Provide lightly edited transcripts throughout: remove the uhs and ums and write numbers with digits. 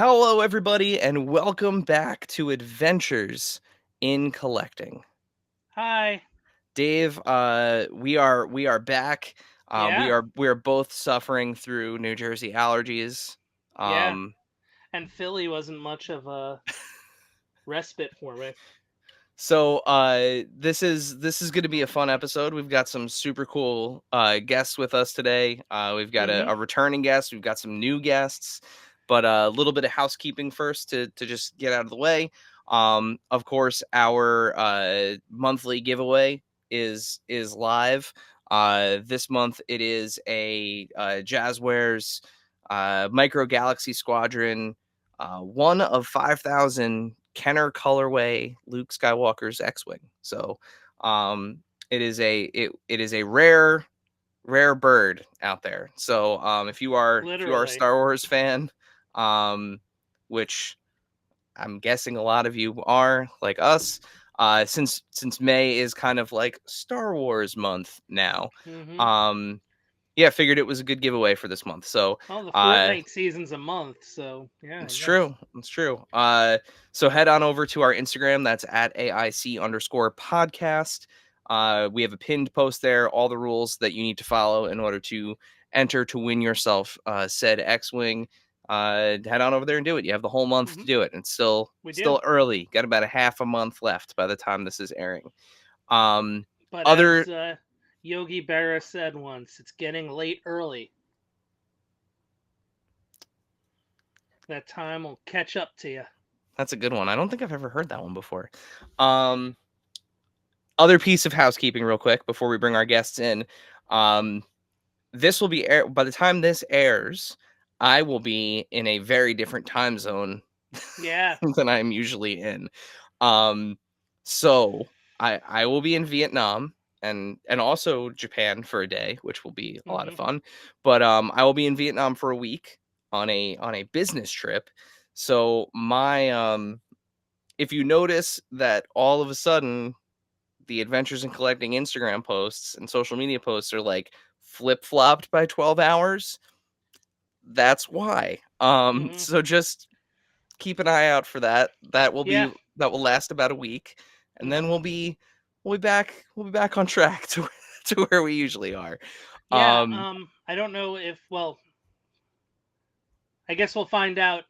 Hello, everybody, and welcome back to Adventures in Collecting. Hi. Dave, we are back. We Yeah. are both suffering through New Jersey allergies. Yeah. Um, And Philly wasn't much of a respite for me. this is going to be a fun episode. We've got some super cool guests with us today. We've got Mm-hmm. a returning guest. We've got some new guests, but a little bit of housekeeping first to just get out of the way. Of course, our monthly giveaway is live. This month it is a Jazzwares Micro Galaxy Squadron, one of 5,000 Kenner colorway Luke Skywalker's X-wing. So, it is a rare bird out there. So, if you are a Literally. Star Wars fan, um, which I'm guessing a lot of you are like us, since May is kind of like Star Wars month now. Mm-hmm. Um, yeah, figured it was a good giveaway for this month. So, Well, the uh, Fortnite season's a month, so yeah, I it's guess. true. It's true. So head on over to our Instagram. That's at AIC_podcast. We have a pinned post there, all the rules that you need to follow in order to enter to win yourself said X-Wing. Head on over there and do it. You have the whole month Mm-hmm. to do it. It's still We do. still early. Got about a half a month left by the time this is airing. Um, But other as Yogi Berra said once, it's getting late early. That time will catch up to you. That's a good one. I don't think I've ever heard that one before. Um, Other piece of housekeeping real quick before we bring our guests in. Um, this will be by the time this airs, I will be in a very different time zone Yeah. than I'm usually in. Um, so I will be in Vietnam and also Japan for a day, which will be a lot of Mm-hmm. fun. But I will be in Vietnam for a week on a business trip. So my if you notice that all of a sudden the Adventures in Collecting Instagram posts and social media posts are like flip-flopped by 12 hours, that's why. Mm-hmm. So just keep an eye out for that. Yeah. That will last about a week, and then Mm-hmm. we'll be back on track to to where we usually are. Yeah. Um I don't know if I guess we'll find out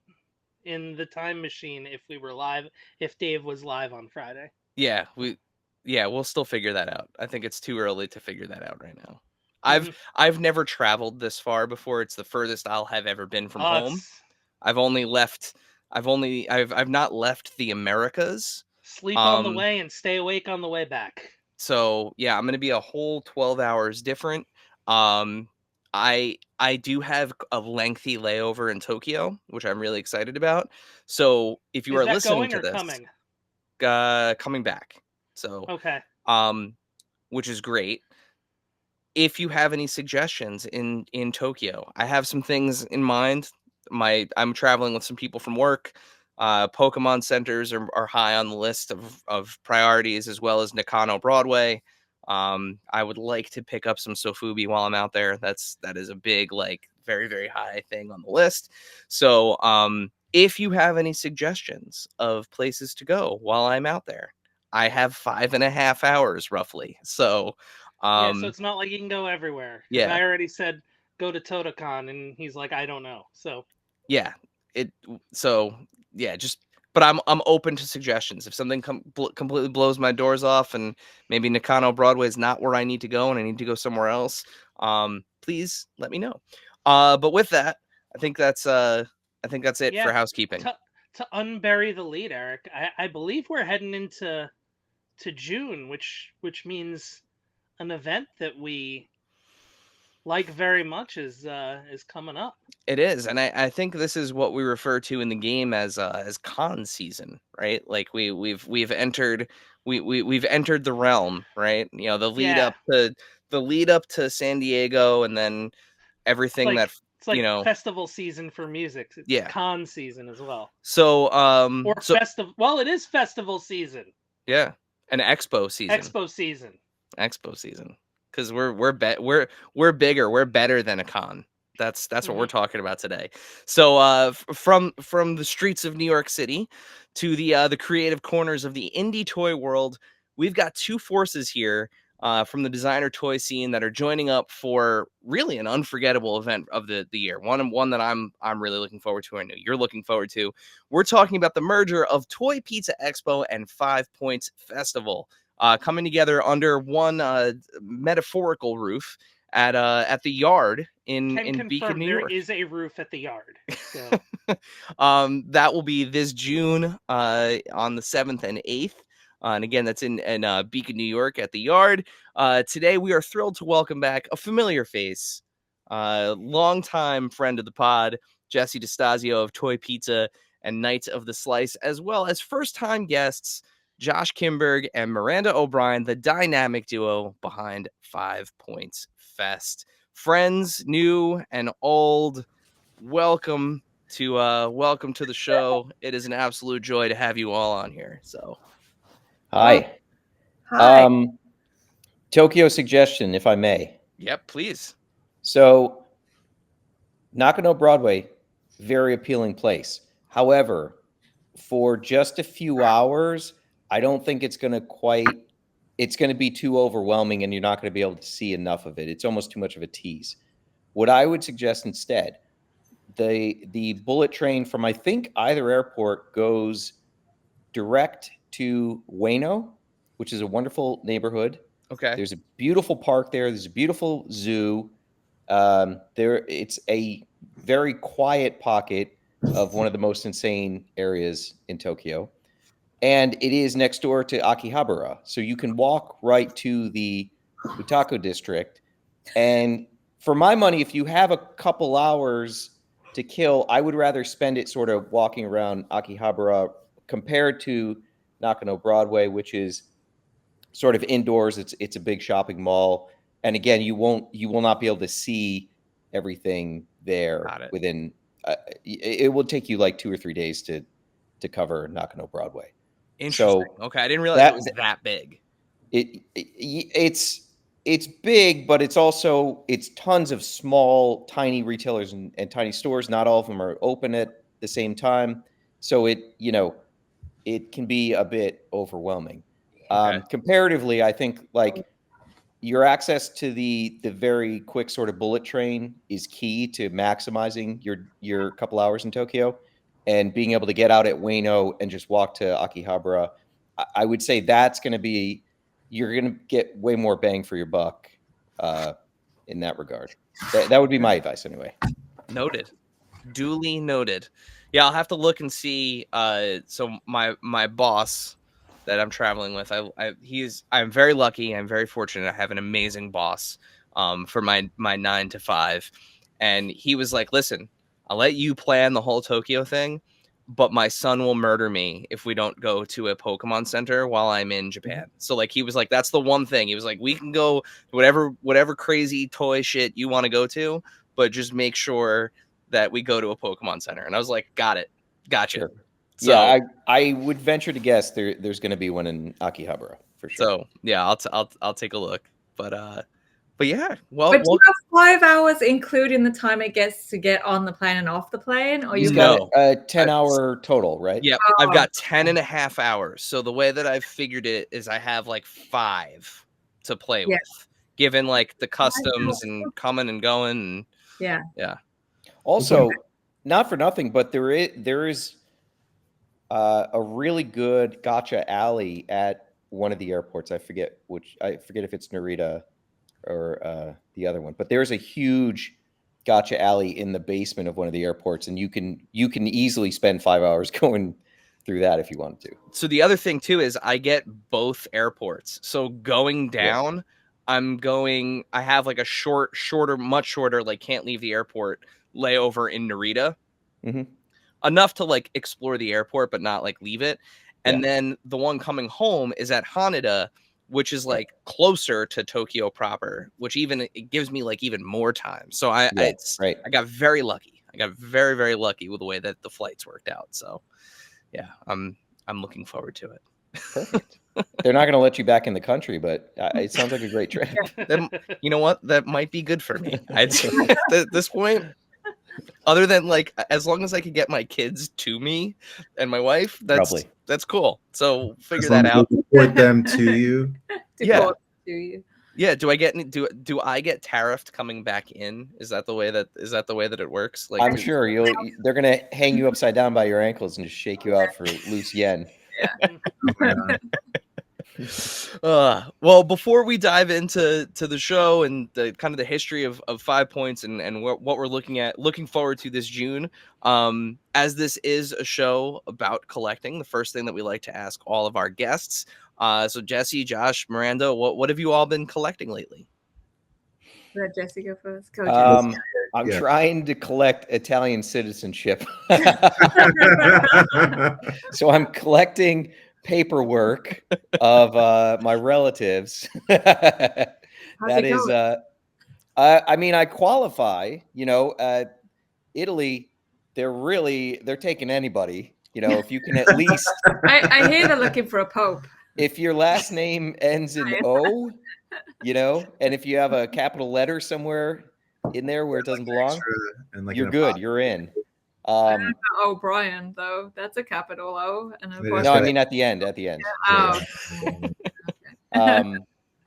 in the time machine if we were live, if Dave was live on Friday. yeah, we'll still figure that out. I think it's too early to figure that out right now. I've Mm-hmm. I've never traveled this far before. It's the furthest I'll have ever been from home. It's I've only left I've not left the Americas. sleep on the Um way and stay awake on the way back. so yeah, I'm going to be a whole 12 hours different. Um I do have a lengthy layover in Tokyo, which I'm really excited about. So if you Is are that listening going to or this, coming? coming back. So Okay. um which is great. If you have any suggestions in Tokyo, I have some things in mind. I'm traveling with some people from work. Pokemon centers are high on the list of priorities, as well as Nakano Broadway. I would like to pick up some Sofubi while I'm out there. That is a big, like, very very high thing on the list. So if you have any suggestions of places to go while I'm out there, I have 5.5 hours roughly. So Yeah, so um it's not like you can go everywhere. Because yeah, I already said go to Totocon, and he's like, I don't know. So, yeah. It so yeah, just but I'm open to suggestions. If something completely blows my doors off, and maybe Nakano Broadway is not where I need to go, and I need to go somewhere else, please let me know. But with that, I think that's it for yeah, housekeeping. to unbury the lead, Eric, I believe we're heading into June, which means an event that we like very much is coming up. It is, and I think this is what we refer to in the game as con season, right? Like we've entered we've entered the realm, right? You know, Yeah, the lead up to San Diego, and then it's everything that like it's you like know, festival season for music. It's yeah. con season as well, So or festival. Well, it is festival season, yeah, an expo season, expo season. expo season, because we're bigger, we're better than a con. That's what we're talking about today. So from the streets of New York City to the creative corners of the indie toy world, we've got two forces here from the designer toy scene that are joining up for really an unforgettable event of the year. One that I'm really looking forward to. I know you're looking forward to. We're talking about the merger of Toy Pizza Expo and 5 Points Festival, coming together under one metaphorical roof at the Yard in Can Beacon, confirm New there York. is a roof at the Yard. So That will be this June on the 7th and 8th. And again, that's in Beacon, New York at the Yard. Today, we are thrilled to welcome back a familiar face, longtime friend of the pod, Jesse DeStasio of Toy Pizza and Knights of the Slice, as well as first-time guests, Josh Kimberg and Miranda O'Brien, the dynamic duo behind 5 Points Fest. Friends, new and old, welcome to the show. It is an absolute joy to have you all on here. So Hi. Hi. Tokyo suggestion, if I may. yep, please. So, Nakano Broadway, very appealing place. However, for just a few hours, I don't think it's going to be too overwhelming and you're not going to be able to see enough of it. It's almost too much of a tease. What I would suggest instead, the bullet train from I think either airport goes direct to Ueno, which is a wonderful neighborhood. Okay. There's a beautiful park there. There's a beautiful zoo. It's a very quiet pocket of one of the most insane areas in Tokyo. And it is next door to Akihabara. So you can walk right to the Utako district. And for my money, if you have a couple hours to kill, I would rather spend it sort of walking around Akihabara compared to Nakano Broadway, which is sort of indoors. It's a big shopping mall. And again, you will not be able to see everything there within it will take you like 2 or 3 days to cover Nakano Broadway. Interesting. So okay, I didn't realize it was that big. It's big, but it's tons of small, tiny retailers and tiny stores. Not all of them are open at the same time. So it can be a bit overwhelming. Okay. Comparatively, I think like your access to the very quick sort of bullet train is key to maximizing your couple hours in Tokyo, and being able to get out at Ueno and just walk to Akihabara. I would say you're going to get way more bang for your buck in that regard. That would be my advice anyway. Noted. Duly noted. Yeah, I'll have to look and see. So my boss that I'm traveling with, I'm very lucky. I'm very fortunate. I have an amazing boss for my 9 to 5. And he was like, listen, I'll let you plan the whole Tokyo thing, but my son will murder me if we don't go to a Pokemon Center while I'm in Japan. So like he was like, that's the one thing. He was like, we can go whatever crazy toy shit you want to go to, but just make sure that we go to a Pokemon Center. And I was like, got it. Gotcha. Sure. So, yeah, I would venture to guess there's going to be one in Akihabara for sure. So yeah, I'll take a look. But yeah, well, But do you have 5 hours, including the time it gets to get on the plane and off the plane, or you've got a 10-hour total, right? Yeah, I've got 10 and a half hours. So the way that I've figured it is I have like 5 to play with, given like the customs and coming and going. And, yeah. Also, not for nothing, but there is a really good gotcha alley at one of the airports. I forget if it's Narita or the other one, but there's a huge gotcha alley in the basement of one of the airports, and you can easily spend 5 hours going through that if you wanted to. So the other thing too is I get both airports. So going down, I have like a much shorter, like can't leave the airport layover in Narita. Mm-hmm. Enough to like explore the airport, but not like leave it. And then the one coming home is at Haneda, which is like closer to Tokyo proper, which it gives me like even more time. So I got very lucky. I got very, very lucky with the way that the flights worked out. So yeah, I'm looking forward to it. Perfect. They're not going to let you back in the country, but it sounds like a great trip. You know what? That might be good for me. I'd say at this point, other than like, as long as I could get my kids to me and my wife, Probably. that's cool. So figure As long that as out. you report them to you. Yeah. Do you? Yeah. Do I get do I get tariffed coming back in? Is that the way that it works? Like I'm sure they're going to hang you upside down by your ankles and just shake you out for loose yen. Oh my God. Well, before we dive into the show and the kind of the history of 5 points and what we're looking forward to this June, as this is a show about collecting, the first thing that we like to ask all of our guests. So Jesse, Josh, Miranda, what have you all been collecting lately? Let Jesse go first. Go, Jesse. I'm Yeah. trying to collect Italian citizenship. So I'm collecting paperwork of my relatives. That is I mean, I qualify, Italy, they're taking anybody, if you can at least I hear they're looking for a pope. if your last name ends in O, and if you have a capital letter somewhere in there where it doesn't belong, And like you're an good, you're in. O'Brien, though. That's a capital O. And It is No, I gotta- mean at the end. Oh.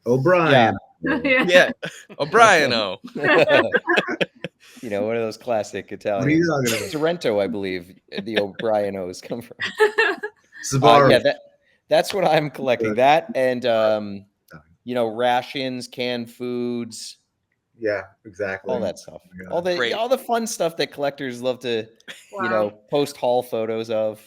O'Brien. Yeah, O'Brien. Oh, One of those classic What are Italian. you talking about? Sorrento, I believe the O'Brien O's come from. Sbarro. Yeah, that's what I'm collecting. That and rations, canned foods, Yeah, exactly. all that stuff. Yeah. Great. All the fun stuff that collectors love to, post haul photos of.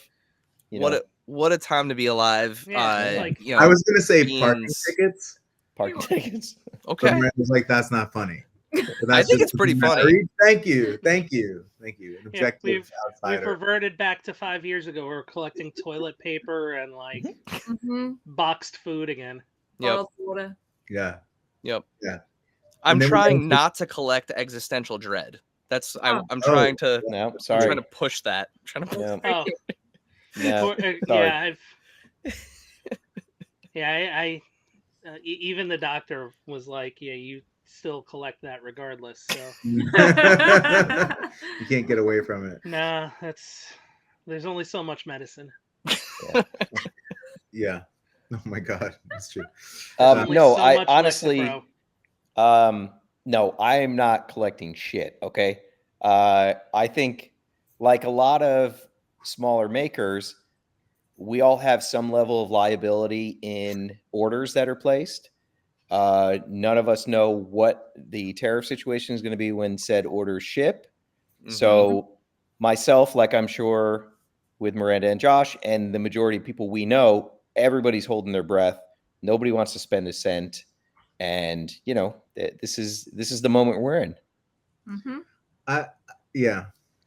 What a time to be alive. Yeah, I was gonna say parking beans. tickets. Parking tickets. Okay. But Miranda's like, that's not funny. But I that's think just it's pretty memory. funny. Thank you. An Yeah, objective we've outsider. reverted back to 5 years ago. We were collecting toilet paper and boxed food again. Yep. Bottled water. Yeah. Yep. Yeah. I'm And then we trying also- not to collect existential dread. I'm Oh. trying to No, I'm sorry. trying to push that. No, Oh, no, or, sorry. yeah, I even the doctor was like, yeah, you still collect that regardless. So You can't get away from it. nah, there's only so much medicine. Yeah. Oh my God, that's true. There's only no, so I much honestly, Lexapro. no, I am not collecting shit. Okay. I think like a lot of smaller makers, we all have some level of liability in orders that are placed. None of us know what the tariff situation is going to be when said orders ship. So myself, like I'm sure with Miranda and Josh and the majority of people we know, everybody's holding their breath. Nobody wants to spend a cent. And, this is the moment we're in. Yeah,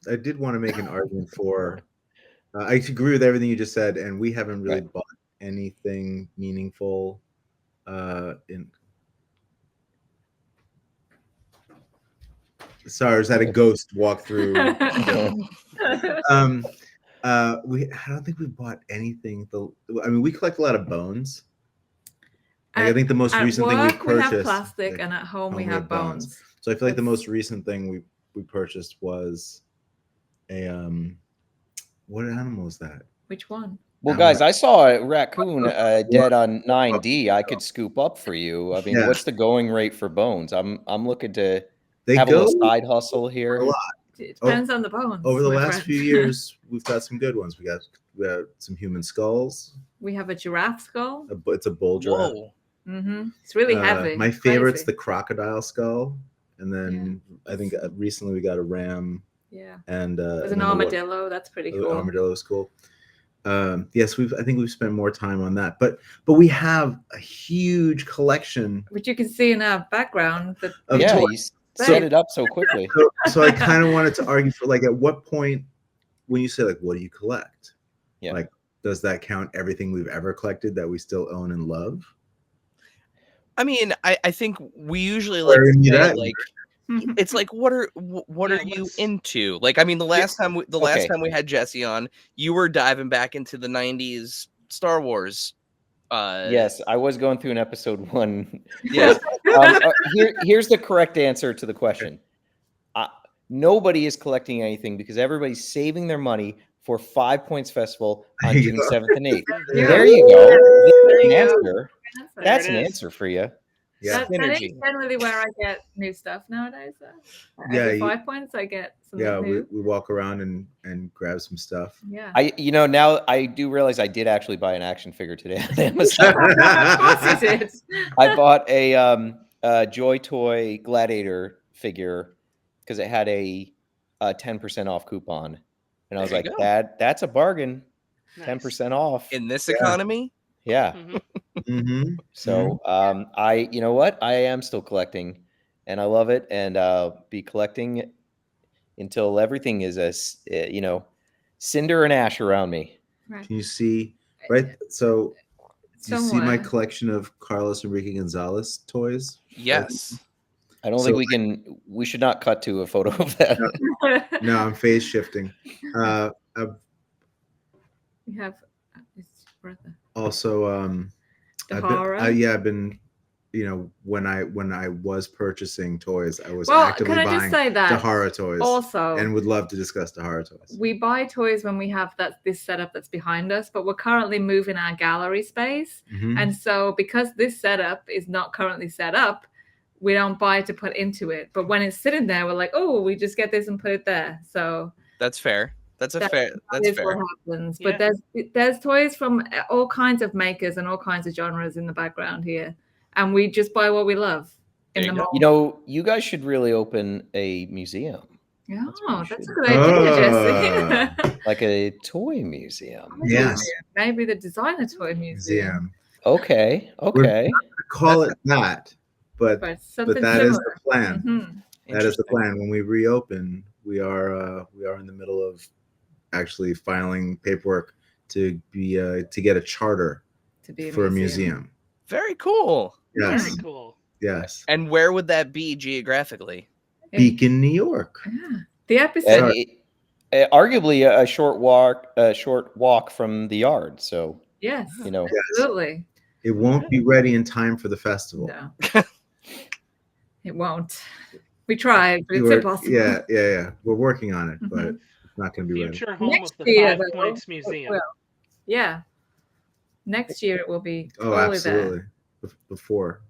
I did want to make an argument for. I agree with everything you just said, and we haven't really bought anything meaningful. Sorry, is that a ghost walk through? I don't think we bought anything. We collect a lot of bones. I think the most recent thing we purchased. We have plastic, and at home we have bones. So I feel like the most recent thing we purchased was a what animal is that? Which one? Well, guys, I saw a raccoon dead on 9D. I could scoop up for you. I mean, what's the going rate for bones? I'm looking to have a little side hustle here. A lot. It depends on the bones. Over the my last friend. few years, we've got some good ones. We got some human skulls. We have a giraffe skull. It's a bull giraffe. Whoa. It's really heavy. My favorite's Crazy. the crocodile skull, and then I think recently we got a ram. Yeah. And there's an armadillo. That's pretty cool. Armadillo is cool. Yes, I think we've spent more time on that, but we have a huge collection. Which you can see in our background. You set it up so quickly. So I kind of wanted to argue for at what point when you say what do you collect? Yeah. Like, does that count everything we've ever collected that we still own and love? I mean, I think we usually like to say, it's like what are you into? Like, I mean, the last time we had Jesse on, you were diving back into the 90s Star Wars Yes, I was going through an episode 1. Yeah. Here's the correct answer to the question. Nobody is collecting anything because everybody's saving their money for 5 Points Festival on There you June go. 7th and 8th. Yeah. There you go. There you That's an go. answer. There That's it an is. answer for you. Yeah. That is Synergy. generally where I get new stuff nowadays. Yeah, Every you- 5 points, I get something Yeah, new. we walk around and grab some stuff. Yeah. Now I do realize I did actually buy an action figure today on Amazon. Of course you did. I bought a Joy Toy Gladiator figure because it had a 10% off coupon, and I was There like, you go. that's a bargain. Nice. 10% off. In this Yeah. economy, Yeah. Mhm. Mm-hmm. So you know what? I am still collecting, and I love it, and I'll be collecting until everything is cinder and ash around me. Right. Can you see right? So do you see my Somewhere. collection of Carlos Enrique Gonzalez toys? yes. I don't So think we should not cut to a photo of that. No, I'm phase shifting. We have his brother. Also, Dahara. I've been, when I was purchasing toys, I was Well, actively can I just buying say that Dahara toys, also, and would love to discuss Dahara toys. we buy toys when we have this setup that's behind us, but we're currently moving our gallery space. Mhm. And so because this setup is not currently set up, we don't buy to put into it. But when it's sitting there, we're like, oh, we just get this and put it there. So That's fair. That's that fair. That's is fair. what happens. Yeah. But there's toys from all kinds of makers and all kinds of genres in the background here. And we just buy what we love in There the you go. mall. You guys should really open a museum, Yeah, what we that's a should good idea, Jesse. like a toy museum. Yes. Maybe the designer toy museum. Museum. Okay. I call it that, but But something that similar. is the plan. Mhm. That is the Interesting. plan. When we reopen, we are in the middle of actually filing paperwork to get a charter To be for a museum. Very cool. Yes, Very cool. yes. And where would that be geographically? Beacon, New York. Yeah. The episode. Arguably a short walk from the yard. So Yes. Yes. Absolutely. It won't be ready in time for the festival. No. It won't. We tried, but it's We're- impossible. Yeah. We're working on it, but Mhm. it's not going to be ready. Future home Next of the year, 5 though, Points it Museum. will. Yeah. Next year it will be Oh, totally absolutely. Before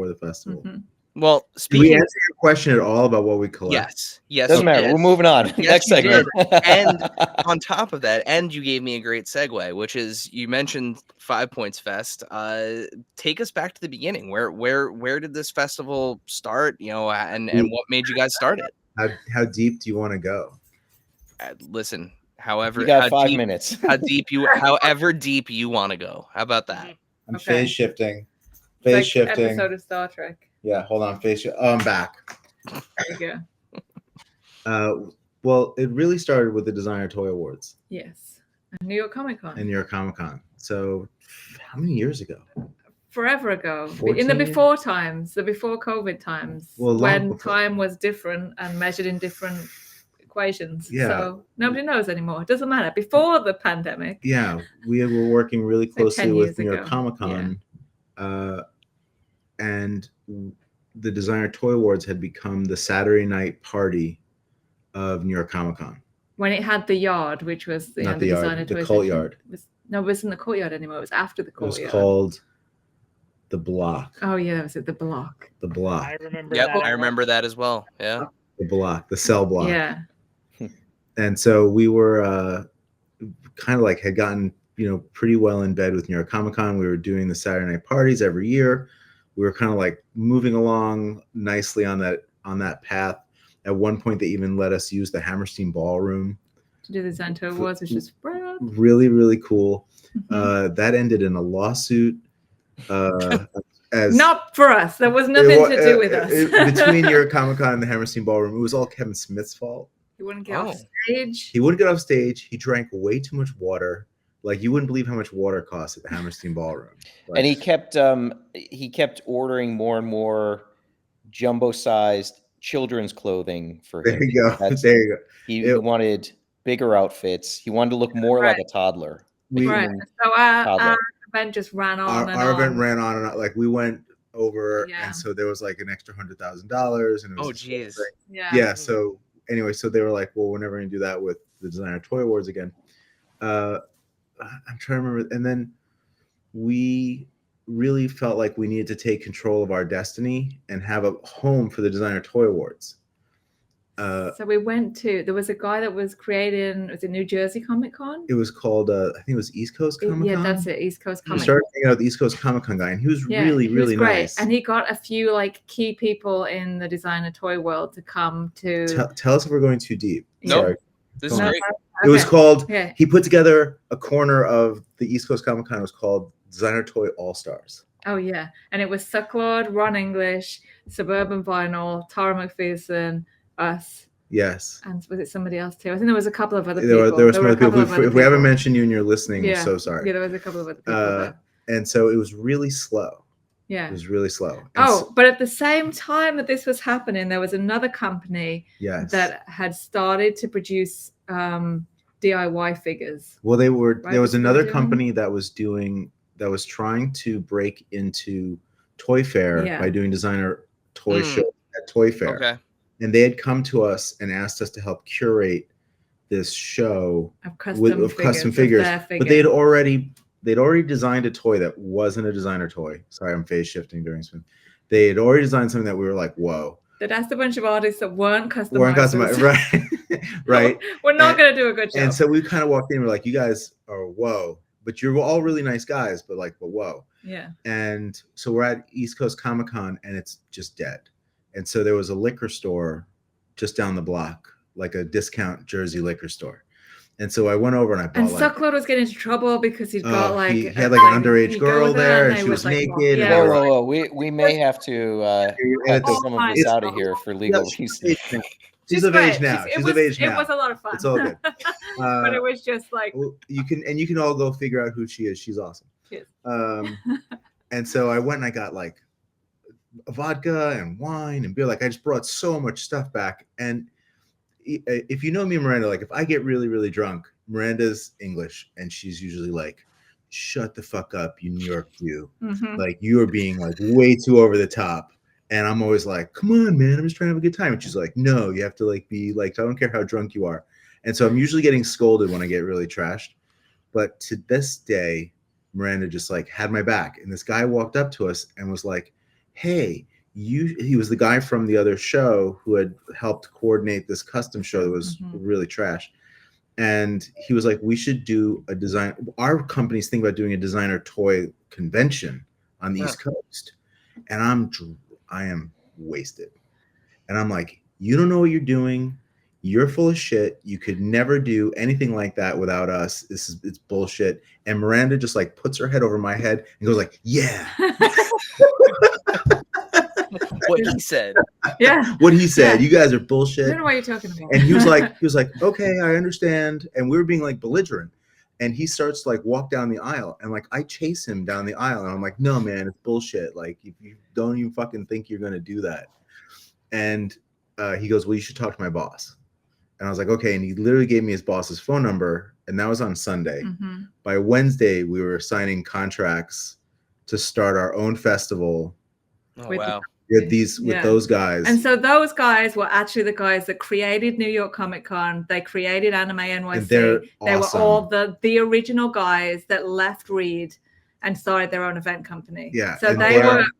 the festival. there. Mhm. Well, Did we speaking. answer your question at all about what we collect? Yes. doesn't matter. yes. We're moving on. Yes, Next you segment. And on top of that, and you gave me a great segue, which is you mentioned 5 Points Fest. Take us back to the beginning. Where did this festival start? And what made you guys start it? How deep do you want to go? Listen, however, you got how 5 deep, minutes. however deep you want to go. How about that? I'm Okay. phase shifting. It's Phase like shifting. episode of Star Trek. Yeah, hold on. Oh, I'm back. There you go. Well, it really started with the Designer Toy Awards Yes. And New York Comic Con. and New York Comic Con. So, how many years ago? Forever ago. In 14? the before times, the before COVID times, Well, long when before. time was different and measured in different equations. Yeah. So nobody knows anymore. It doesn't matter. Before the pandemic. Yeah, we were working really Like closely 10 with years New York ago. Comic Con, and the Designer Toy Awards had become the Saturday night party of New York Comic Con. When it had the yard, which was Not the the yard, designer the toy cult section. yard. No, it wasn't the courtyard anymore. It was after the It was courtyard. called the Block. Oh yeah, that was it. The block. The Block. I remember Yep, that. I remember that as well. Yeah. The Block. The Cell Block. Yeah. And so we were kind of like had gotten pretty well in bed with New York Comic Con. We were doing the Saturday night parties every year. We were kind of like moving along nicely on that path. At one point, they even let us use the Hammerstein Ballroom. To do the Zanto Awards, which is brilliant. Really, really cool. Mhm. That ended in a lawsuit. As Not for us. There was nothing to do with us. Between New York Comic Con and the Hammerstein Ballroom, it was all Kevin Smith's fault. He wouldn't get Oh. off stage. He wouldn't get off stage. He drank way too much water. Like, you wouldn't believe how much water costs at the Hammerstein Ballroom. Like, And he kept ordering more and more jumbo-sized children's clothing for him. there you go. That's- There you go. He wanted bigger outfits. He wanted to look more like a toddler. We, Right. So our event just ran on and our on. event ran on and on. Like we went over, Yeah. and so there was like an extra $100,000, and it was Oh, this whole geez. thing. Yeah. Yeah. So anyway, so they were like, well, we're never going to do that with the Designer Toy Awards again. I'm trying to remember. And then we really felt like we needed to take control of our destiny and have a home for the Designer Toy Awards. So we went to, there was a guy that was creating, was it New Jersey Comic Con? It was called, I think it was East Coast Comic Con. Yeah, that's it, East Coast We Comic Con. started hanging out with the East Coast Comic Con guy, and he was really great. nice. And he got a few like key people in the designer toy world to come to. Tell us if we're going too deep. Nope. Sorry. This is Go on. great. It was called, Yeah. he put together a corner of the East Coast Comic Con. It was called Designer Toy All Stars. Oh, yeah. And it was Sucklord, Ron English, Suburban Vinyl, Tara McPherson, us. Yes. And was it somebody else too? I think there was a couple of other There people. were some other people. If we haven't mentioned you and you're listening, Yeah. we're so sorry. Yeah, there was a couple of other people there. And so it was really slow. Yeah. It was really slow. And Oh, but at the same time that this was happening, there was another company yes. that had started to produce DIY figures. Well, there was another doing? company that was trying to break into Toy Fair Yeah. by doing designer toy show at Toy Fair. Okay. And they had come to us and asked us to help curate this show Of custom figures. of their But they'd already designed a toy that wasn't a designer toy. Sorry, I'm phase shifting during spin. They had already designed something that we were like, whoa. They'd asked a bunch of artists that weren't customized. Right. Right. We're not going to do a good job. And so we kind of walked in and we're like, you guys are whoa. But you're all really nice guys, but whoa. Yeah. And so we're at East Coast Comic Con and it's just dead. And so there was a liquor store just down the block, like a discount Jersey liquor store. And so I went over and I bought Sucklord was getting into trouble because he'd got he had like an underage girl there and she was naked. Yeah. And Whoa. We may have to cut some of this out of here for legal reasons. She's of age now. She's of age now. It was a lot of fun. It's all good. But it was just like you can all go figure out who she is. She's awesome. Cheers. And so I went and I got like vodka and wine and beer. Like I just brought so much stuff back. And if you know me and Miranda, like if I get really, really drunk, Miranda's English and she's usually like, shut the fuck up, you New York Jew. Mhm. Like you are being like way too over the top. And I'm always like, come on, man, I'm just trying to have a good time. And she's like, no, you have to like be like, I don't care how drunk you are. And so I'm usually getting scolded when I get really trashed. But to this day, Miranda just like had my back. And this guy walked up to us and was like, hey, he was the guy from the other show who had helped coordinate this custom show that was really trash. And he was like, we should do a design. Our company's thinking about doing a designer toy convention on the East Coast. And I am wasted. And I'm like, you don't know what you're doing. You're full of shit. You could never do anything like that without us. It's bullshit. And Miranda just like puts her head over my head and goes like, yeah. What he said. Yeah. What he said. Yeah. You guys are bullshit. I don't know what you're talking about. And he was like, okay, I understand. And we were being like belligerent. And he starts to like walk down the aisle. And like I chase him down the aisle. And I'm like, no, man, it's bullshit. Like if you don't even fucking think you're gonna do that. And he goes, well, you should talk to my boss. And I was like, okay. And he literally gave me his boss's phone number. And that was on Sunday. Mm-hmm. By Wednesday, we were signing contracts to start our own festival. Oh, With wow. With those guys. And so those guys were actually the guys that created New York Comic Con. They created Anime NYC. They were all the original guys that left Reed and started their own event company. Yeah. So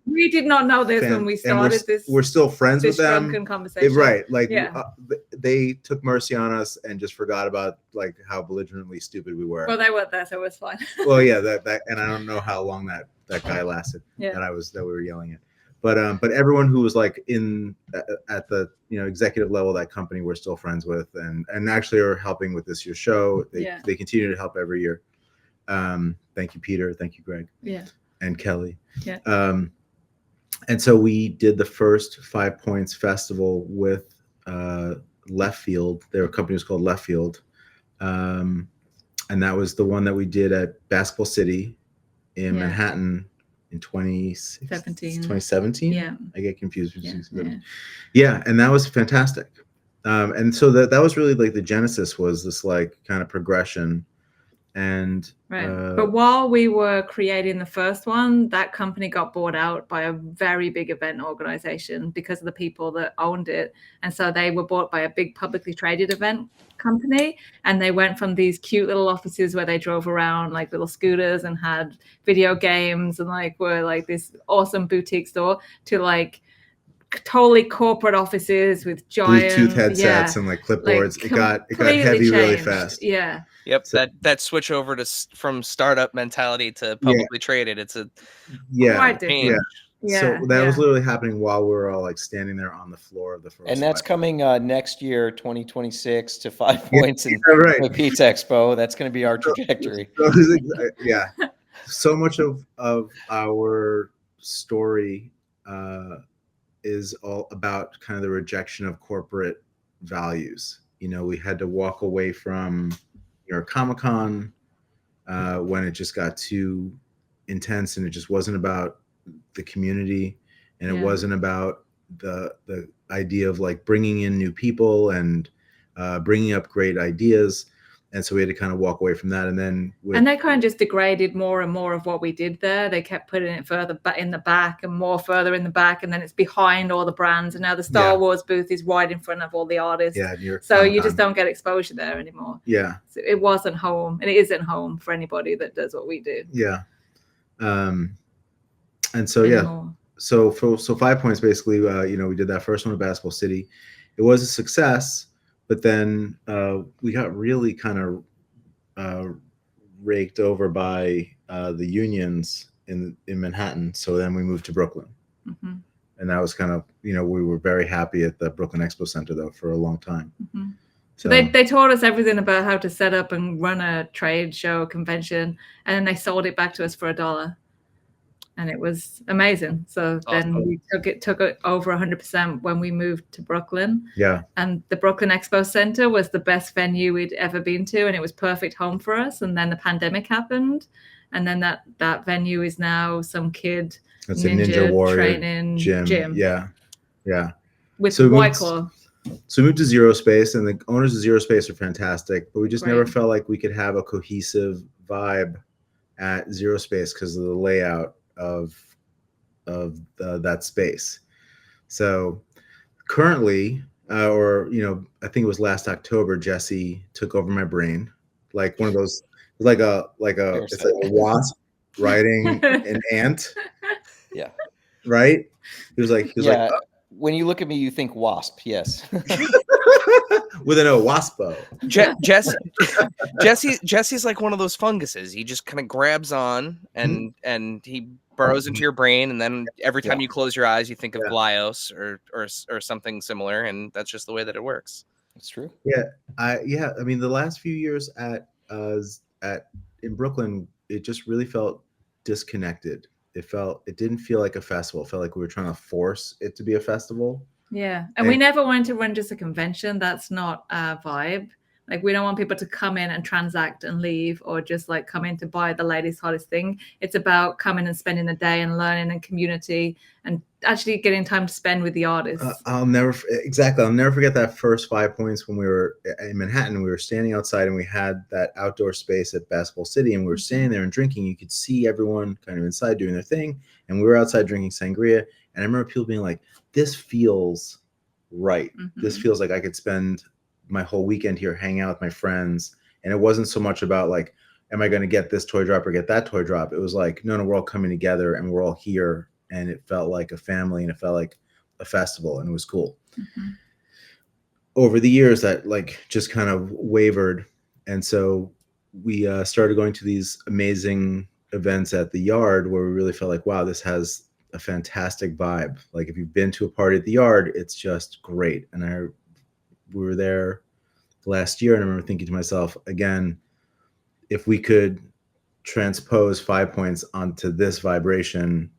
we did not know this when we started this. We're still friends with them. Drunken conversation. Right. Like yeah. They took mercy on us and just forgot about like how belligerently stupid we were. Well, they weren't there, so it was fine. Well, yeah, that and I don't know how long that guy lasted yeah. that we were yelling at. But everyone who was like at the executive level of that company we're still friends with and actually are helping with this year's show. They continue to help every year. Thank you, Peter. Thank you, Greg. Yeah. And Kelly. Yeah. And so we did the first 5 Points Festival with Left Field. Their company was called Left Field. And that was the one that we did at Basketball City in Manhattan in 2017. Yeah. I get confused. Yeah. And that was fantastic. And so that was really like the genesis was this like kind of progression And right. But while we were creating the first one, that company got bought out by a very big event organization because of the people that owned it. And so they were bought by a big publicly traded event company, and they went from these cute little offices where they drove around like little scooters and had video games and like were like this awesome boutique store to like totally corporate offices with giant Bluetooth headsets and like clipboards. Like, it got heavy changed. really fast. Yeah. Yep, so, that switch over to from startup mentality to publicly traded. It's a change. So that was literally happening while we were all like standing there on the floor of the first. And that's coming next year, 2026, to 5 points in the Pizza Expo. That's going to be our trajectory. Yeah. So much of our story is all about kind of the rejection of corporate values. You know, we had to walk away from New York Comic-Con when it just got too intense, and it just wasn't about the community, and it wasn't about the idea of like bringing in new people and bringing up great ideas. And so we had to kind of walk away from that. And then they kind of just degraded more and more of what we did there. They kept putting it further in the back and more further in the back. And then it's behind all the brands. And now the Star Wars booth is right in front of all the artists. Yeah, so you just don't get exposure there anymore. Yeah. So it wasn't home, and it isn't home for anybody that does what we do. Yeah. And so, so 5 points, basically, we did that first one at Basketball City. It was a success. But then we got really kind of raked over by the unions in Manhattan. So then we moved to Brooklyn. Mm-hmm. And that was kind of, we were very happy at the Brooklyn Expo Center, though, for a long time. Mm-hmm. So they taught us everything about how to set up and run a trade show convention. And then they sold it back to us for $1. And it was amazing. So then we took it over 100% when we moved to Brooklyn. Yeah. And the Brooklyn Expo Center was the best venue we'd ever been to, and it was perfect home for us. And then the pandemic happened, and then that venue is now some kid ninja warrior training gym. Yeah. Yeah. With White Claw. So we moved to Zero Space, and the owners of Zero Space are fantastic, but we just never felt like we could have a cohesive vibe at Zero Space because of the layout of that space. So currently, I think it was last October, Jesse took over my brain, like one of those, it's like a wasp riding an ant. Yeah. Right. He was like, when you look at me, you think wasp. Yes. With an waspo. Jesse's like one of those funguses. He just kind of grabs on and he burrows into your brain, and then every time you close your eyes, you think of Glios or something similar, and that's just the way that it works. That's true. Yeah, I mean, the last few years in Brooklyn, it just really felt disconnected. It didn't feel like a festival. It felt like we were trying to force it to be a festival. Yeah. And we never wanted to run just a convention. That's not our vibe. Like, we don't want people to come in and transact and leave, or just like come in to buy the latest, hottest thing. It's about coming and spending the day and learning and community and actually getting time to spend with the artists. I'll never forget that first 5 points when we were in Manhattan. We were standing outside, and we had that outdoor space at Basketball City, and we were standing there and drinking. You could see everyone kind of inside doing their thing, and we were outside drinking sangria. And I remember people being like, this feels right. Mm-hmm. This feels like I could spend my whole weekend here hanging out with my friends. And it wasn't so much about like, am I going to get this toy drop or get that toy drop? It was like, no, we're all coming together and we're all here. And it felt like a family, and it felt like a festival, and it was cool. Mm-hmm. Over the years, that like just kind of wavered. And so we started going to these amazing events at the Yard, where we really felt like, wow, this has a fantastic vibe. Like, if you've been to a party at the Yard, it's just great. And we were there last year, and I remember thinking to myself, again, if we could transpose 5 points onto this vibration,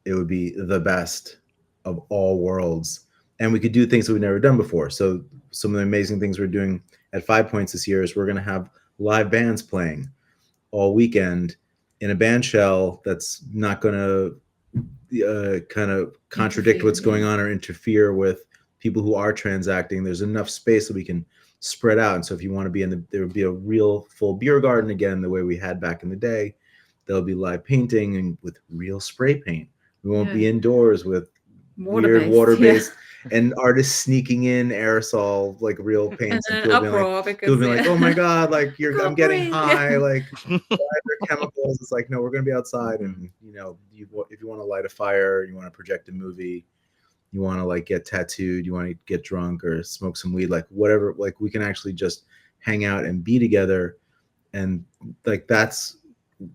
it would be the best of all worlds. And we could do things that we've never done before. So some of the amazing things we're doing at 5 points this year is we're going to have live bands playing all weekend in a band shell that's not going to kind of contradict what's going on or interfere with people who are transacting. There's enough space that we can spread out. And so if you want to be there would be a real full beer garden again, the way we had back in the day. There'll be live painting and with real spray paint. We won't be indoors with weird water-based and artists sneaking in aerosol, like real paints, and people being like, oh my God, like I'm getting high, like why are there chemicals? It's like, no, we're going to be outside. And, you know, if you want to light a fire, you want to project a movie, you want to like get tattooed, you want to get drunk or smoke some weed, like whatever, like we can actually just hang out and be together. And like, that's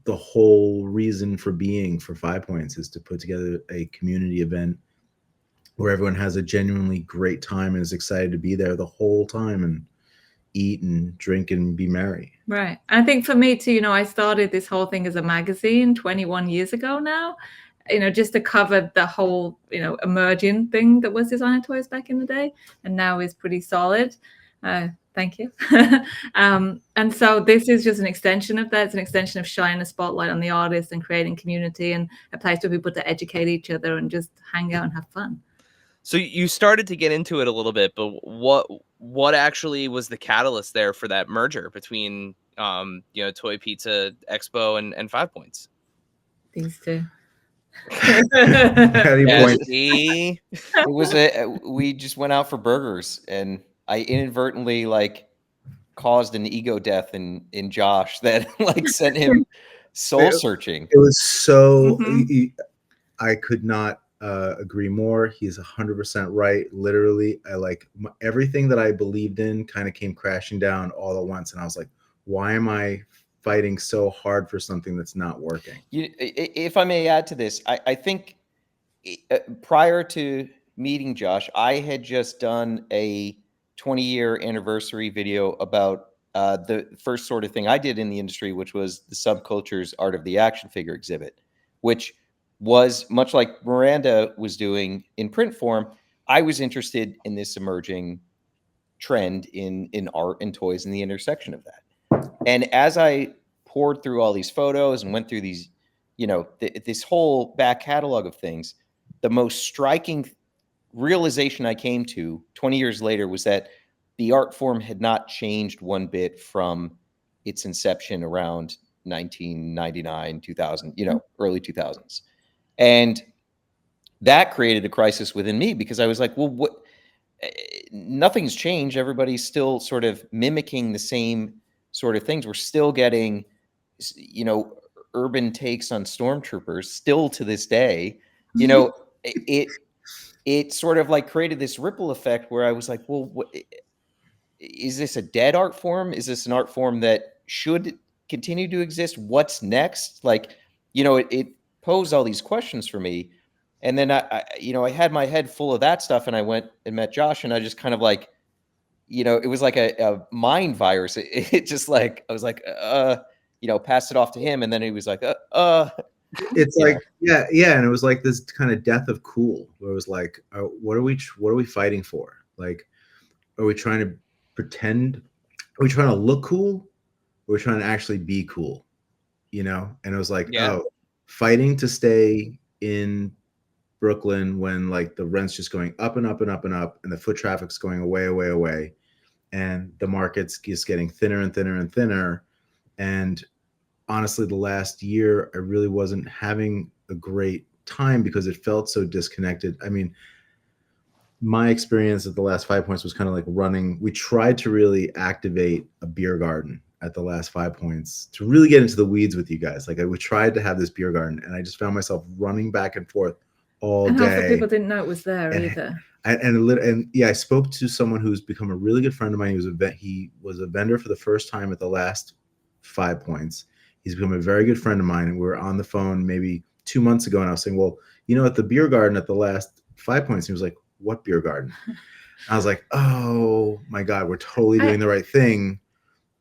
the whole reason for being for 5 Points, is to put together a community event where everyone has a genuinely great time and is excited to be there the whole time and eat and drink and be merry. Right. And I think for me too, you know, I started this whole thing as a magazine 21 years ago now, you know, just to cover the whole, you know, emerging thing that was designer toys back in the day, and now is pretty solid. Thank you. And so this is just an extension of that. It's an extension of shining a spotlight on the artists and creating community and a place for people to educate each other and just hang out and have fun. So you started to get into it a little bit, but what actually was the catalyst there for that merger between you know, Toy Pizza Expo and 5 Points? These two. It was we just went out for burgers, and I inadvertently like caused an ego death in Josh that like sent him soul searching. It was so I could not agree more. He's 100% right. Literally, I like everything that I believed in kind of came crashing down all at once, and I was like, why am I fighting so hard for something that's not working? If I may add to this, I think prior to meeting Josh, I had just done a 20-year anniversary video about the first sort of thing I did in the industry, which was the Subculture's Art of the Action Figure exhibit, which was much like Miranda was doing in print form. I was interested in this emerging trend in art and toys and the intersection of that. And as I poured through all these photos and went through these, you know, this whole back catalog of things, the most striking realization I came to 20 years later was that the art form had not changed one bit from its inception around 1999, 2000, you know, early 2000s. And that created a crisis within me, because I was like, well, what? Nothing's changed. Everybody's still sort of mimicking the same sort of things. We're still getting, you know, urban takes on stormtroopers still to this day. You know, it sort of like created this ripple effect where I was like, well, what, is this a dead art form? Is this an art form that should continue to exist? What's next? Like, you know, it posed all these questions for me. And then I, you know, I had my head full of that stuff, and I went and met Josh, and I just kind of like, you know, it was like a mind virus. It just like, I was like, you know, passed it off to him, and then he was like, It's like, yeah. And it was like this kind of death of cool, where it was like, what are we fighting for? Like, are we trying to pretend? Are we trying to look cool? Or are we trying to actually be cool? You know? And it was like, fighting to stay in Brooklyn when like the rent's just going up and up and up and up, and the foot traffic's going away, and the market's just getting thinner and thinner and thinner. And honestly, the last year, I really wasn't having a great time because it felt so disconnected. I mean, my experience at the last 5 Points was kind of like running. We tried to really activate a beer garden at the last 5 Points to really get into the weeds with you guys. Like, we tried to have this beer garden, and I just found myself running back and forth all day. Half the people didn't know it was there either. And I spoke to someone who's become a really good friend of mine. He was a vendor for the first time at the last 5 Points. He's become a very good friend of mine, and we were on the phone maybe 2 months ago, and I was saying, well, you know, at the beer garden at the last 5 Points, he was like, what beer garden? I was like, oh my God, we're totally doing the right thing.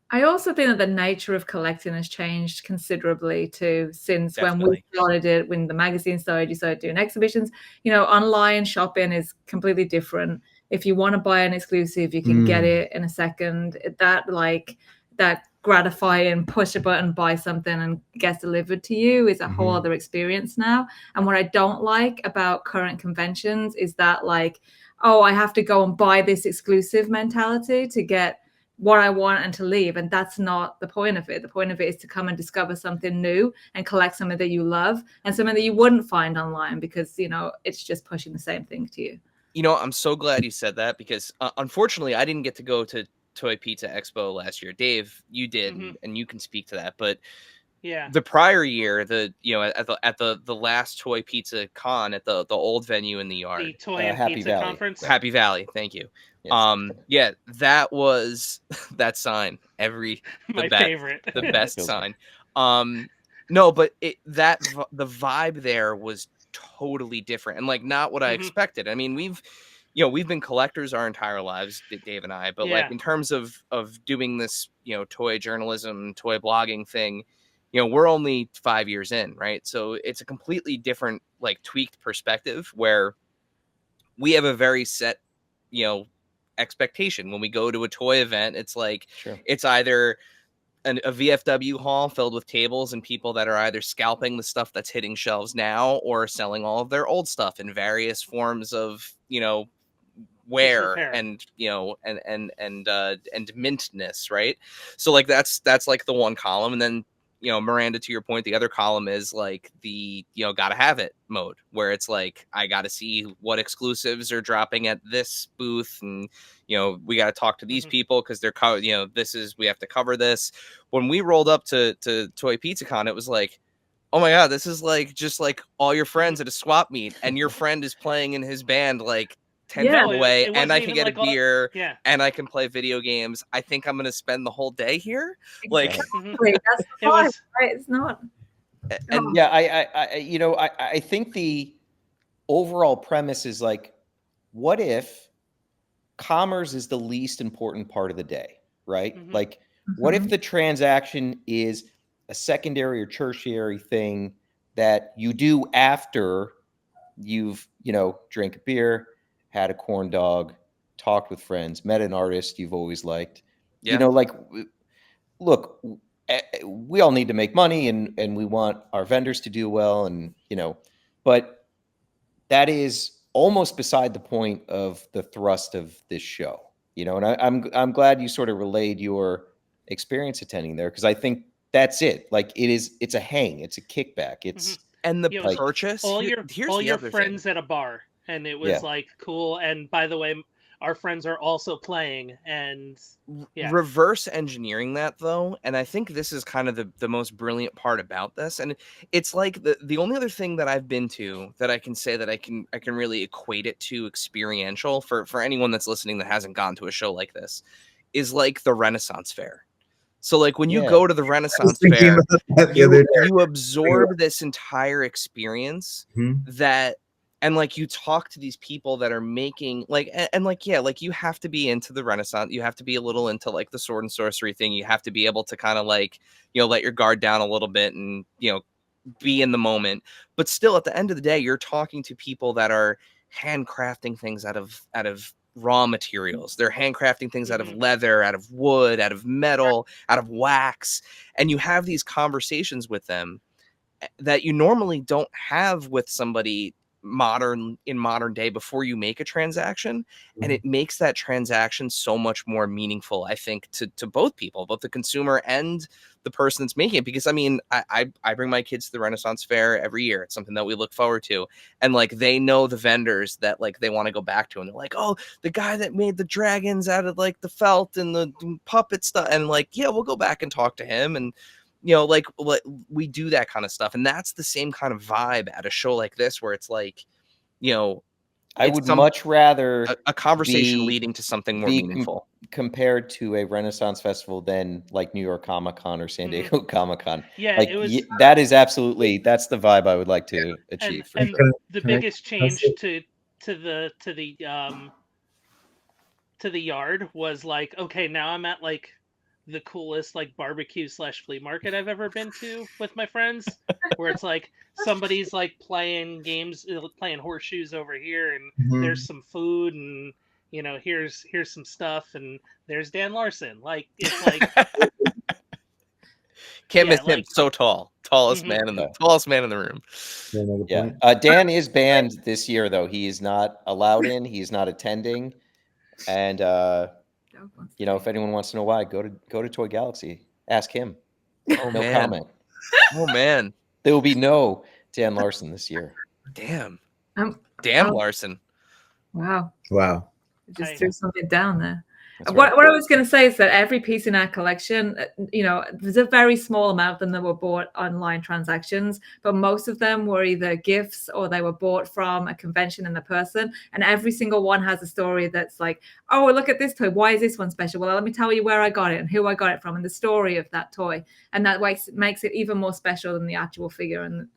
I also think that the nature of collecting has changed considerably too, since when we started it, when the magazine started, you started doing exhibitions. You know, online shopping is completely different. If you want to buy an exclusive, you can get it in a second. That gratifying push a button, buy something and gets delivered to you is a whole other experience now. And what I don't like about current conventions is that, like, oh, I have to go and buy this exclusive mentality to get what I want and to leave. And that's not the point of it. The point of it is to come and discover something new and collect something that you love and something that you wouldn't find online because, you know, it's just pushing the same thing to you. You know, I'm so glad you said that because unfortunately I didn't get to go to Toy Pizza Expo last year. Dave, you did, and you can speak to that. But yeah, the prior year, at the last Toy Pizza Con at the old venue in the yard, the Toy and Happy Pizza Valley. Conference. Happy Valley, thank you. Yes. Yeah, that was that sign. My favorite. The best sign. No, but the vibe there was totally different and like not what I expected. I mean, we've been collectors our entire lives, Dave and I, but like in terms of doing this, toy journalism, toy blogging thing, we're only 5 years in, right? So it's a completely different, like, tweaked perspective where we have a very set, expectation when we go to a toy event. It's like, it's either a VFW hall filled with tables and people that are either scalping the stuff that's hitting shelves now or selling all of their old stuff in various forms of, wear and and mintness, right? So like that's like the one column, and then Miranda, to your point, the other column is like the gotta have it mode, where it's like I gotta see what exclusives are dropping at this booth, and we gotta talk to these people because they're we have to cover this. When we rolled up to Toy Pizza Con, it was like, oh my god, this is like just like all your friends at a swap meet, and your friend is playing in his band like 10 feet away, and I can get a beer, and I can play video games. I think I'm gonna spend the whole day here. Like, that's the point, right? It's not. And yeah, I think the overall premise is like, what if commerce is the least important part of the day, right? Like, what if the transaction is a secondary or tertiary thing that you do after you've, drank a beer, had a corn dog, talked with friends, met an artist you've always liked. Like, look, we all need to make money and we want our vendors to do well, and but that is almost beside the point of the thrust of this show. And I'm glad you sort of relayed your experience attending there, because I think that's it. Like, it's a hang, it's a kickback, it's and the purchase. All your friends at a bar, and it was like cool. And by the way, our friends are also playing, and reverse engineering that though. And I think this is kind of the most brilliant part about this. And it's like the only other thing that I've been to that I can say that I can really equate it to experiential for anyone that's listening that hasn't gone to a show like this is like the Renaissance Fair. So like when you go to the Renaissance Fair, you absorb this entire experience that, and like you talk to these people that are making like, and like, like you have to be into the Renaissance. You have to be a little into like the sword and sorcery thing. You have to be able to kind of like, let your guard down a little bit and, be in the moment. But still at the end of the day, you're talking to people that are handcrafting things out of raw materials. They're handcrafting things out of leather, out of wood, out of metal, out of wax. And you have these conversations with them that you normally don't have with somebody in modern day before you make a transaction. And it makes that transaction so much more meaningful, I think, to both people, both the consumer and the person that's making it. Because I mean, I bring my kids to the Renaissance Fair every year. It's something that we look forward to. And like, they know the vendors that like they want to go back to, and they're like, oh, the guy that made the dragons out of like the felt and the puppet stuff, and like, yeah, we'll go back and talk to him. And like we do that kind of stuff. And that's the same kind of vibe at a show like this, where it's like, I would much rather a conversation leading to something more meaningful compared to a Renaissance festival than like New York Comic Con or San Diego Comic Con. Yeah, like, that is absolutely, that's the vibe I would like to achieve. And the biggest change to the yard was like, okay, now I'm at like the coolest like barbecue / flea market I've ever been to with my friends, where it's like somebody's like playing games, playing horseshoes over here, and there's some food, and here's some stuff, and there's Dan Larson. Like, it's like can't miss him. So tallest man in the room. Yeah, Dan is banned this year though. He is not allowed in. He's not attending, and You know, if anyone wants to know why, go to Toy Galaxy. Ask him. Oh, No man. comment. Oh, man. There will be no Dan Larson this year. Damn. Oh, Larson. wow. Just threw something down there. What I was going to say is that every piece in our collection, you know, there's a very small amount of them that were bought online transactions, but most of them were either gifts or they were bought from a convention in person. And every single one has a story that's like, oh, look at this toy. Why is this one special? Well, let me tell you where I got it and who I got it from and the story of that toy. And that makes it even more special than the actual figure. And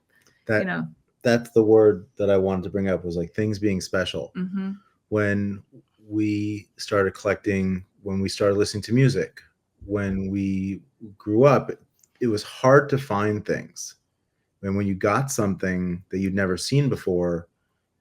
that, you know, that's the word that I wanted to bring up, was like things being special. Mm-hmm. When we started collecting, when we started listening to music, when we grew up, it was hard to find things. And when you got something that you'd never seen before,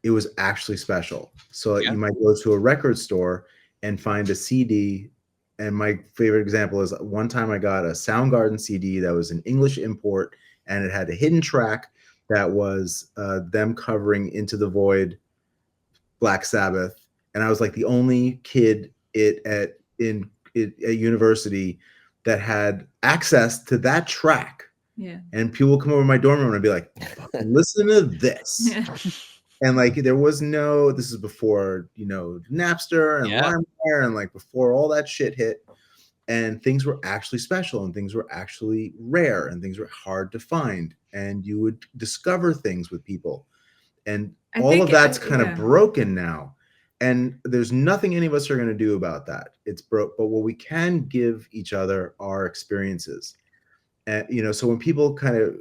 it was actually special. So you might go to a record store and find a CD. And my favorite example is one time I got a Soundgarden CD that was an English import, and it had a hidden track that was them covering Into the Void, Black Sabbath. And I was like the only kid at university that had access to that track. Yeah. And people would come over to my dorm room and I'd be like, listen to this. Yeah. And like there was no, this is before, you know, Napster and LimeWire and like before all that shit hit. And things were actually special and things were actually rare and things were hard to find. And you would discover things with people. And all of that's kind of broken now. And there's nothing any of us are going to do about that. It's broke. But what we can give each other are experiences. And, you know, so when people kind of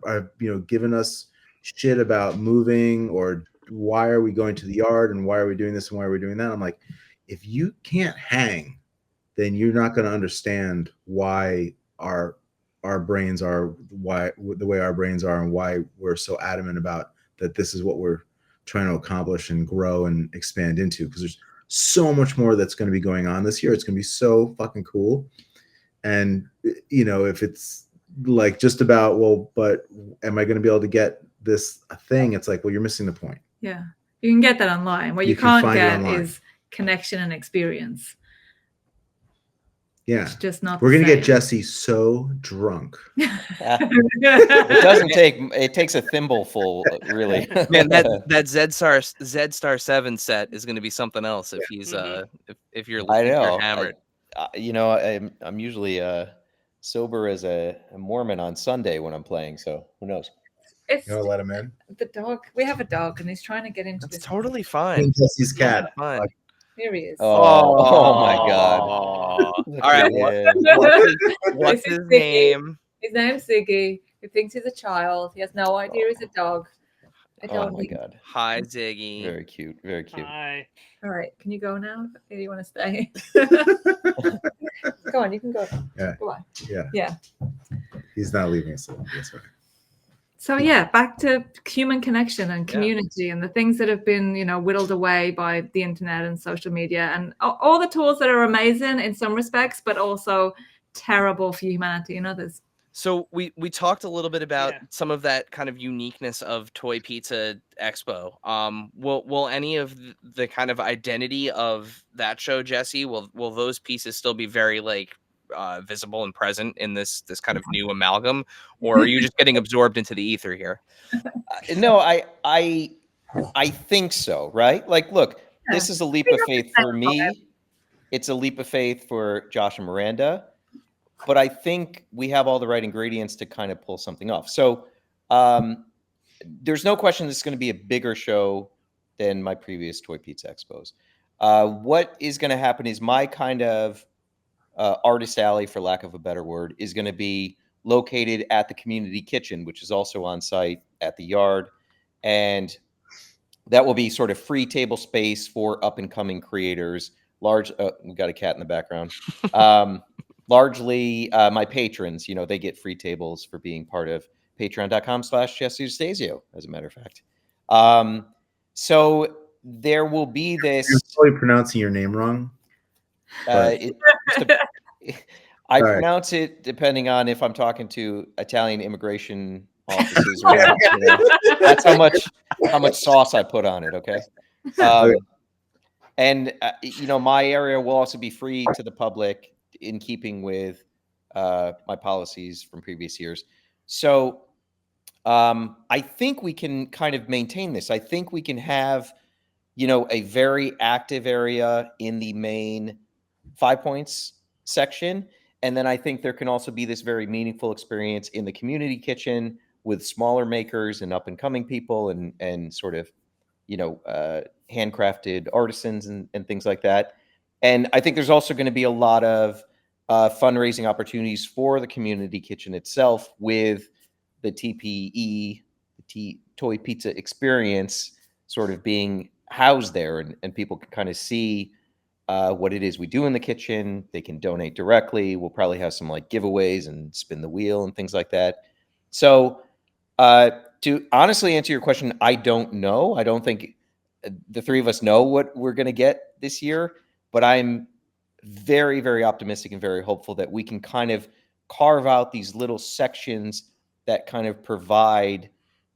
are, you know, giving us shit about moving or why are we going to the yard and why are we doing this and why are we doing that? I'm like, if you can't hang, then you're not going to understand why our brains are the way our brains are and why we're so adamant about that. This is what we're trying to accomplish and grow and expand into, because there's so much more that's going to be going on this year. It's going to be so fucking cool. And, you know, if it's like just about, well, but am I going to be able to get this thing? It's like, well, you're missing the point. Yeah. You can get that online. What you can't get is connection and experience. Yeah. It's just not. We're going to get Jesse so drunk. It takes a thimbleful, really. Man, that Zedstar 7 set is going to be something else if he's if you're hammered. You know, I'm usually sober as a Mormon on Sunday when I'm playing, so who knows? You want to let him in? The dog. We have a dog, and he's trying to get into this. It's totally fine. Jesse's cat. Fine. Here he is. Oh my God! All right, what's his name? His name's Ziggy. He thinks he's a child. He has no idea he's a dog. Oh my God! Hi, Ziggy. Very cute. Very cute. Hi. All right, can you go now? Or do you want to stay? Go on, you can go. Yeah. Go on. Yeah. He's not leaving us alone. That's right. So yeah, back to human connection and community and the things that have been, you know, whittled away by the internet and social media and all the tools that are amazing in some respects, but also terrible for humanity in others. So we talked a little bit about some of that kind of uniqueness of Toy Pizza Expo. Will any of the kind of identity of that show, Jesse, will those pieces still be very like visible and present in this kind of new amalgam, or are you just getting absorbed into the ether here? No, I think so, right? Like, look, this is a leap of faith for me. It's a leap of faith for Josh and Miranda, but I think we have all the right ingredients to kind of pull something off. So there's no question this is going to be a bigger show than my previous Toy Pizza Expos. What is going to happen is my kind of artist alley, for lack of a better word, is going to be located at the community kitchen, which is also on site at the yard. And that will be sort of free table space for up and coming creators. We got a cat in the background. Largely my patrons, you know, they get free tables for being part of patreon.com/Jesse DeStasio, as a matter of fact. So there will be this. You're probably pronouncing your name wrong. I pronounce it depending on if I'm talking to Italian immigration offices. Or, you know, that's how much sauce I put on it. Okay. And you know, my area will also be free to the public in keeping with my policies from previous years. So I think we can kind of maintain this. I think we can have, you know, a very active area in the main 5 Points section. And then I think there can also be this very meaningful experience in the community kitchen with smaller makers and up and coming people and sort of, you know, handcrafted artisans and things like that. And I think there's also going to be a lot of fundraising opportunities for the community kitchen itself with the TPE, the Toy Pizza Experience, sort of being housed there, and people can kind of see what it is we do in the kitchen. They can donate directly. We'll probably have some like giveaways and spin the wheel and things like that. So to honestly answer your question, I don't know. I don't think the three of us know what we're going to get this year, but I'm very, very optimistic and very hopeful that we can kind of carve out these little sections that kind of provide,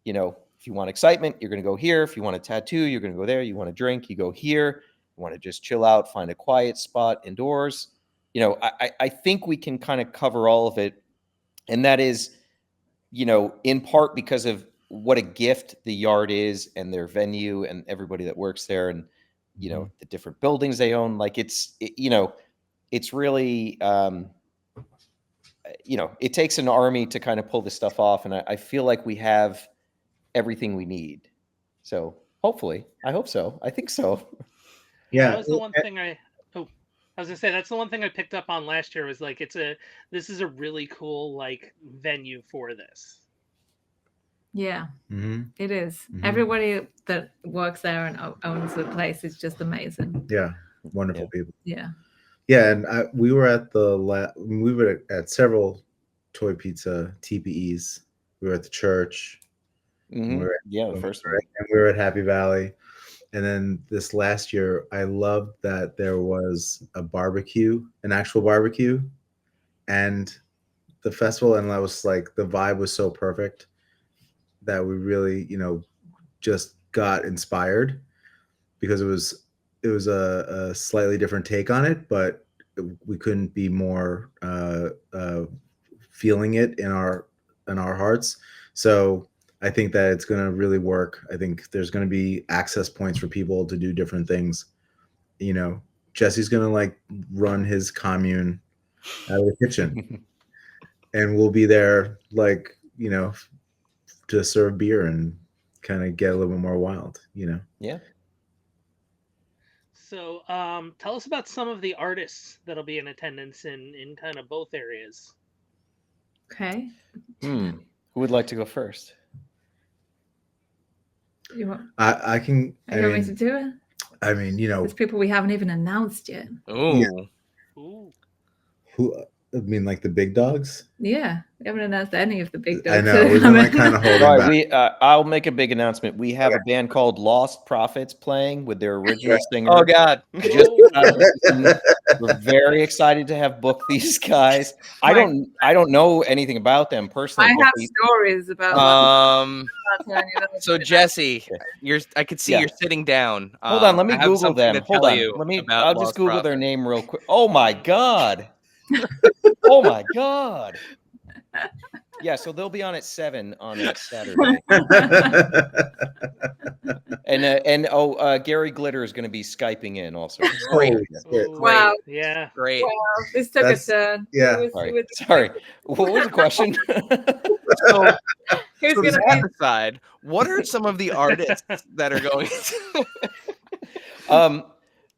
you know, if you want excitement, you're going to go here. If you want a tattoo, you're going to go there. You want a drink, you go here. You want to just chill out, find a quiet spot indoors. You know, I think we can kind of cover all of it. And that is, you know, in part because of what a gift the yard is and their venue and everybody that works there and, you know, the different buildings they own. Like you know, it's really, you know, it takes an army to kind of pull this stuff off. And I feel like we have everything we need. So hopefully, I hope so. I think so. Yeah, that was the one thing I was gonna say. That's the one thing I picked up on last year was like, this is a really cool like venue for this. Yeah, it is. Everybody that works there and owns the place is just amazing. Yeah, wonderful people. Yeah, yeah, and we were at we were at several Toy Pizza TPEs. We were at the church. We were the first one, and we were at Happy Valley. And then this last year, I loved that there was a barbecue, an actual barbecue, and the festival. And I was like, the vibe was so perfect that we really, you know, just got inspired because it was a slightly different take on it, but we couldn't be more feeling it in our hearts. So I think that it's going to really work. I think there's going to be access points for people to do different things. You know, Jesse's going to like run his commune out of the kitchen and we'll be there like, you know, to serve beer and kind of get a little bit more wild, you know? Yeah. So tell us about some of the artists that'll be in attendance in kind of both areas. Okay. Who would like to go first? You want? I can. You want me to do it? I mean, you know, there's people we haven't even announced yet. Ooh. Yeah. Ooh. Who? I mean, like the big dogs? Yeah, we haven't announced any of the big dogs. I know. We're like kind of holding back. I'll make a big announcement. We have a band called Lost Prophets playing with their original singer. Oh God! We're very excited to have booked these guys. I don't know anything about them personally. I have stories about. So Jesse, I could see you're sitting down. Hold on, let me Google them. Hold on, I'll just Google their name real quick. Oh my God! Oh my God! Yeah, so they'll be on at 7 on that Saturday. and Gary Glitter is going to be Skyping in also. Great. Wow. Yeah. Great. Wow. This took a turn. Yeah. Sorry. What was the question? So that aside, what are some of the artists that are going to...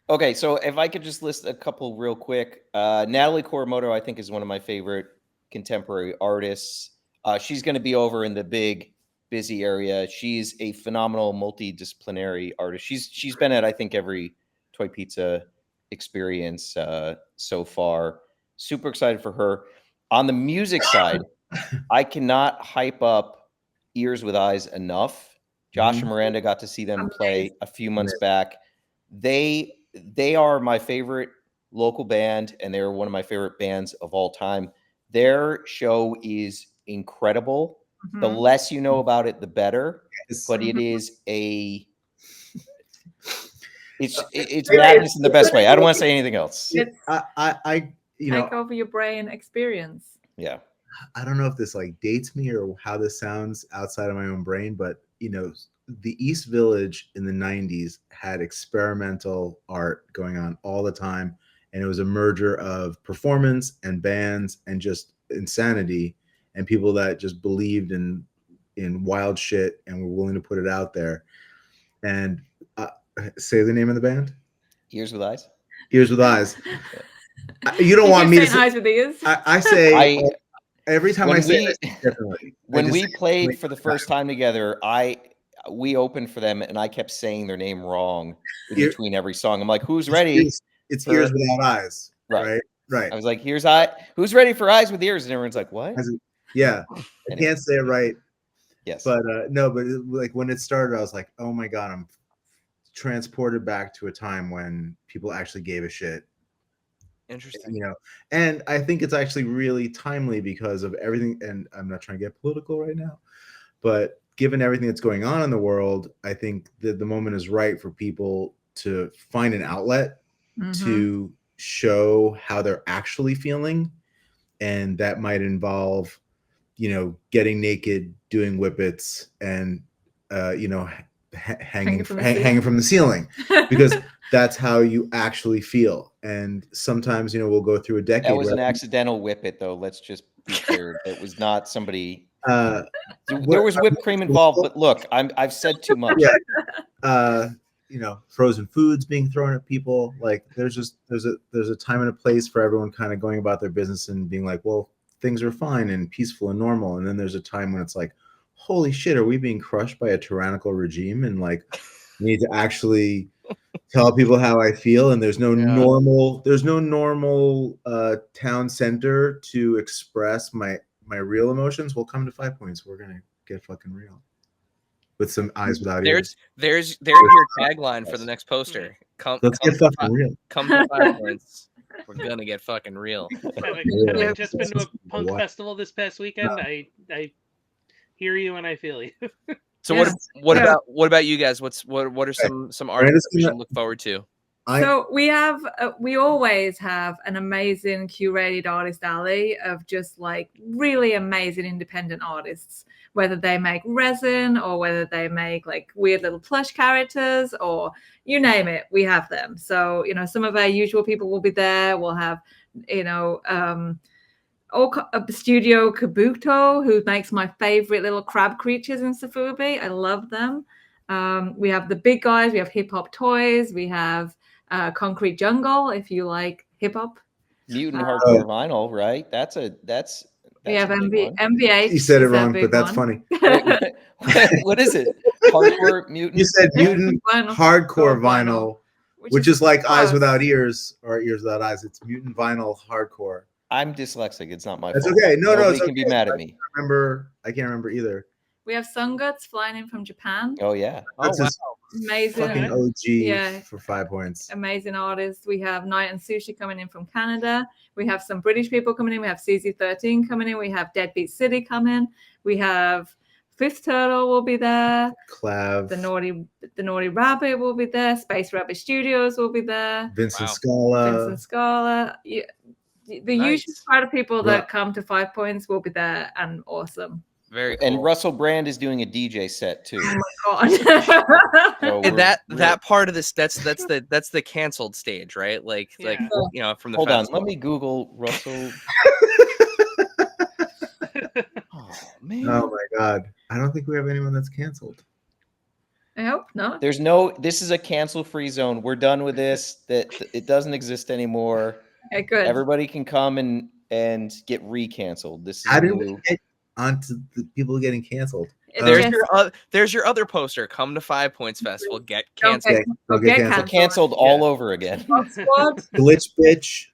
Okay, so if I could just list a couple real quick. Natalie Koromoto, I think, is one of my favorite contemporary artists. She's going to be over in the big, busy area. She's a phenomenal multidisciplinary artist. She's been at, I think, every Toy Pizza experience so far. Super excited for her. On the music side, I cannot hype up Ears with Eyes enough. Josh and Miranda got to see them play a few months back. They are my favorite local band, and they're one of my favorite bands of all time. Their show is incredible. The less you know about it, the better. But it is It's madness in the best way. I don't want to say anything else. I take over your brain experience. Yeah. I don't know if this like dates me or how this sounds outside of my own brain, but the East Village in the 90s had experimental art going on all the time. And it was a merger of performance and bands and just insanity and people that just believed in wild shit and were willing to put it out there. And say the name of the band? Ears with Eyes. Ears with Eyes. You don't want me to say Eyes with Ears. I say every time I say it differently. When we played for the first time together, we opened for them and I kept saying their name wrong in between every song. I'm like, who's ready? It's Ears Without Eyes. Right. I was like, who's ready for Eyes with Ears? And everyone's like, what? Yeah. I can't say it right. Yes. But no, but like when it started, I was like, oh my God, I'm transported back to a time when people actually gave a shit. Interesting. And I think it's actually really timely because of everything. And I'm not trying to get political right now, but given everything that's going on in the world, I think that the moment is right for people to find an outlet to show how they're actually feeling. And that might involve, getting naked, doing whippets, and, hanging from the ceiling because that's how you actually feel. And sometimes, we'll go through a decade. That was an accidental whippet, though. Let's just be clear. It was not somebody. There was whipped cream involved, but look, I've said too much. Yeah. Frozen foods being thrown at people. Like there's a time and a place for everyone kind of going about their business and being like, well, things are fine and peaceful and normal. And then there's a time when it's like, holy shit, are we being crushed by a tyrannical regime? And like, I need to actually tell people how I feel. And there's no normal town center to express my real emotions. We'll come to 5 Points. We're going to get fucking real with some Eyes Without Ears. There's your tagline for the next poster. Let's get fucking real. Come to 5 Points. We're gonna get fucking real. Having just been to a punk festival this past weekend, I hear you and I feel you. So what about you guys? What are some artists we should look forward to? So we always have an amazing curated artist alley of just like really amazing independent artists, whether they make resin or whether they make like weird little plush characters or you name it, we have them. So, some of our usual people will be there. We'll have, Studio Kabuto, who makes my favorite little crab creatures in Safubi. I love them. We have the big guys. We have Hip Hop Toys. We have Concrete Jungle, if you like hip hop. Mutant Hardcore Vinyl, right? That's we have MVH. You said it wrong, but that's funny. What is it? Hardcore Mutant? You said Mutant Hardcore Vinyl, which is like Eyes Without Ears or Ears Without Eyes. It's Mutant Vinyl Hardcore. I'm dyslexic. It's not my fault. That's okay. Nobody can be mad at me. I can't remember either. We have Sun Guts flying in from Japan. Oh yeah. Amazing. Fucking OG for 5 Points. Amazing artists. We have Night and Sushi coming in from Canada. We have some British people coming in. We have CZ13 coming in. We have Deadbeat City coming. We have Fifth Turtle will be there. Clav. The Naughty Rabbit will be there. Space Rabbit Studios will be there. Vincent Scala. Yeah, the usual crowd of people that come to 5 Points will be there and awesome. Very cool. And Russell Brand is doing a DJ set too. Oh my god! So and that part of this that's the canceled stage, right? Like from the. Hold on, let me Google Russell. Oh man! Oh my god! I don't think we have anyone that's canceled. I hope not. This is a cancel-free zone. We're done with this. That it doesn't exist anymore. Okay, good. Everybody can come and get re-canceled. This is how did we get onto the people getting canceled? There's your other poster. Come to 5 Points Festival. Get canceled. Get canceled all over again. Bug Squad. Glitch Bitch.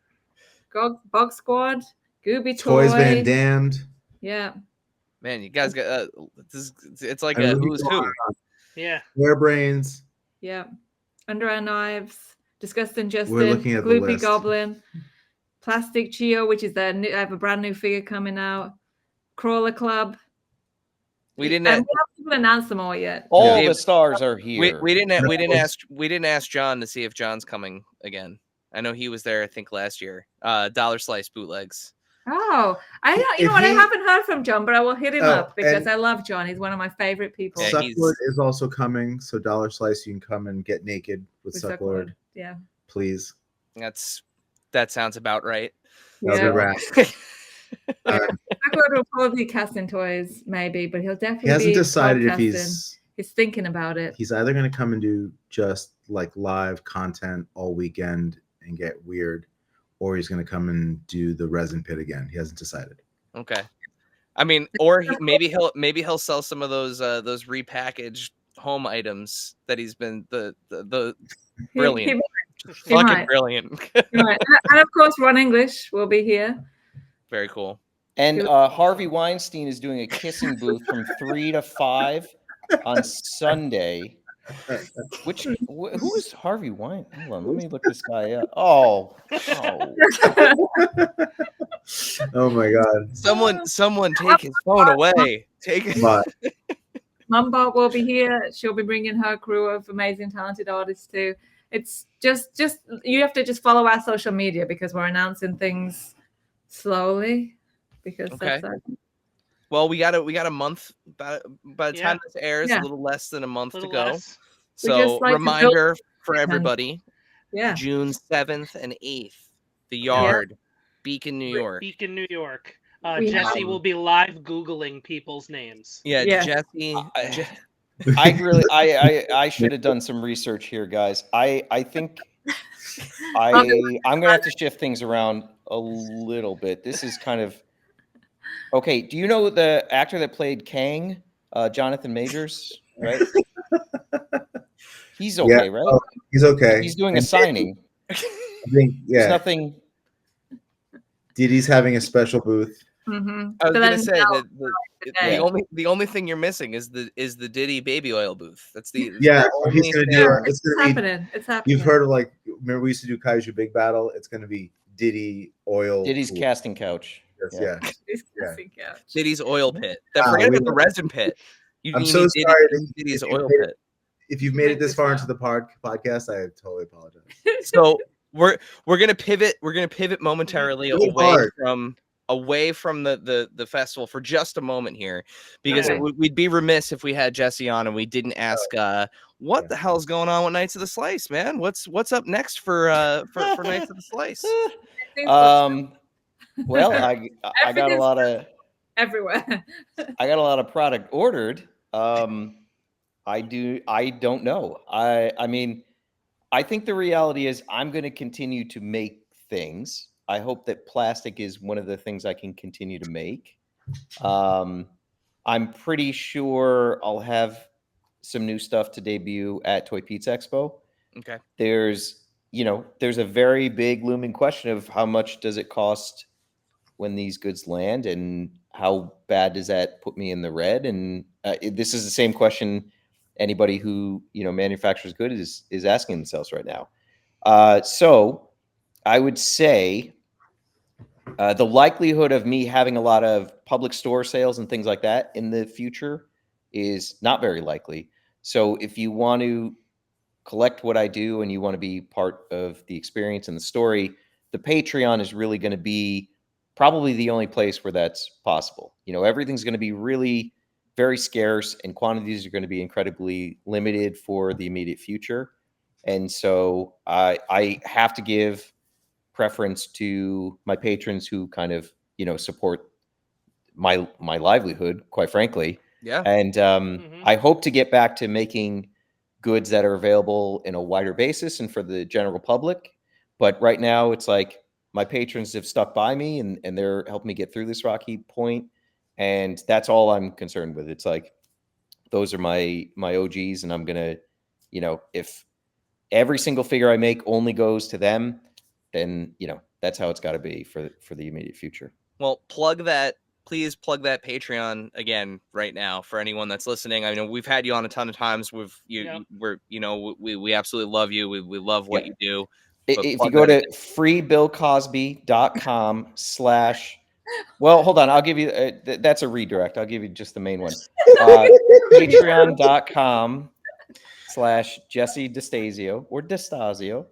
Bug Squad. Gooby Toys Van Damned. Yeah. Man, you guys got it's like a who's who. Yeah. Hairbrains. Yeah. Under Our Knives. Disgusting Justin. We're looking at Gloopy Goblin. Plastic Chio, which is I have a brand new figure coming out. Crawler Club. We didn't. And we haven't even announced them all yet. All Yeah. the stars are here. We didn't ask John to see if John's coming again. I know he was there, I think, last year. Dollar Slice bootlegs. Oh, you know what? I haven't heard from John, but I will hit him up because I love John. He's one of my favorite people. Yeah, Sucklord is also coming, so Dollar Slice, you can come and get naked with Sucklord. Yeah, please. That sounds about right. Yeah. Sucklord will probably be casting toys, maybe, but he'll definitely. He hasn't decided if he's thinking about it. He's either going to come and do just like live content all weekend and get weird, or he's going to come and do the resin pit again. He hasn't decided. Okay. I mean, or maybe he'll sell some of those repackaged home items that he's been the brilliant, fucking brilliant. And of course, Ron English will be here. Very cool. And Harvey Weinstein is doing a kissing booth from 3 to 5 on Sunday. Who is Harvey Weinstein? Hold on, let me look this guy up. Oh. Oh my God! Someone take his phone away. Take it. Mumbot will be here. She'll be bringing her crew of amazing, talented artists too. It's just you have to just follow our social media because we're announcing things slowly. Because that's well, we got a month by the time this airs, a little less than a month to go. So reminder for everybody: June 7th and 8th, the Yard, Beacon, New York. Beacon, New York. Jesse will be live Googling people's names. Yeah. Jesse. I should have done some research here, guys. I think I'm gonna have to shift things around a little bit. This is kind of okay. Do you know the actor that played Kang, Jonathan Majors? Right. He's okay, right? He's okay. He's doing a signing. I think, There's nothing. Diddy's having a special booth. Mm-hmm. I was gonna say that the only thing you're missing is the Diddy baby oil booth. That's the he's gonna do it. It's happening. It's happening. You've heard of remember we used to do Kaiju Big Battle? It's gonna be Diddy oil. Diddy's casting couch. Diddy's oil pit. Forget about the resin pit. I'm so sorry. Diddy's oil pit. If you've made it this far into the podcast, I totally apologize. So we're gonna pivot. We're gonna pivot momentarily away from the festival for just a moment here, because we'd be remiss if we had Jesse on and we didn't ask what the hell's going on with Knights of the Slice, man. What's up next for Knights of the Slice? Well, I got a lot of everywhere. I got a lot of product ordered. I don't know. I mean, I think the reality is I'm going to continue to make things. I hope that plastic is one of the things I can continue to make. I'm pretty sure I'll have some new stuff to debut at Toy Pizza Expo. Okay. There's a very big looming question of how much does it cost when these goods land, and how bad does that put me in the red? And this is the same question anybody who manufactures goods is asking themselves right now. So I would say the likelihood of me having a lot of public store sales and things like that in the future is not very likely. So if you want to collect what I do and you want to be part of the experience and the story, the Patreon is really going to be probably the only place where that's possible. Everything's going to be really very scarce, and quantities are going to be incredibly limited for the immediate future. And so I have to give preference to my patrons who kind of, support my livelihood, quite frankly. Yeah. And I hope to get back to making goods that are available in a wider basis and for the general public. But right now it's like my patrons have stuck by me and they're helping me get through this rocky point. And that's all I'm concerned with. It's like, those are my OGs, and I'm going to, if every single figure I make only goes to them, then, that's how it's got to be for the immediate future. Well, please plug that Patreon again right now for anyone that's listening. I know we've had you on a ton of times. We absolutely love you. We love what you do. If you go to freebillcosby.com/ Well, hold on. I'll give you. That's a redirect. I'll give you just the main one. Patreon.com/Jesse DeStasio or DeStasio,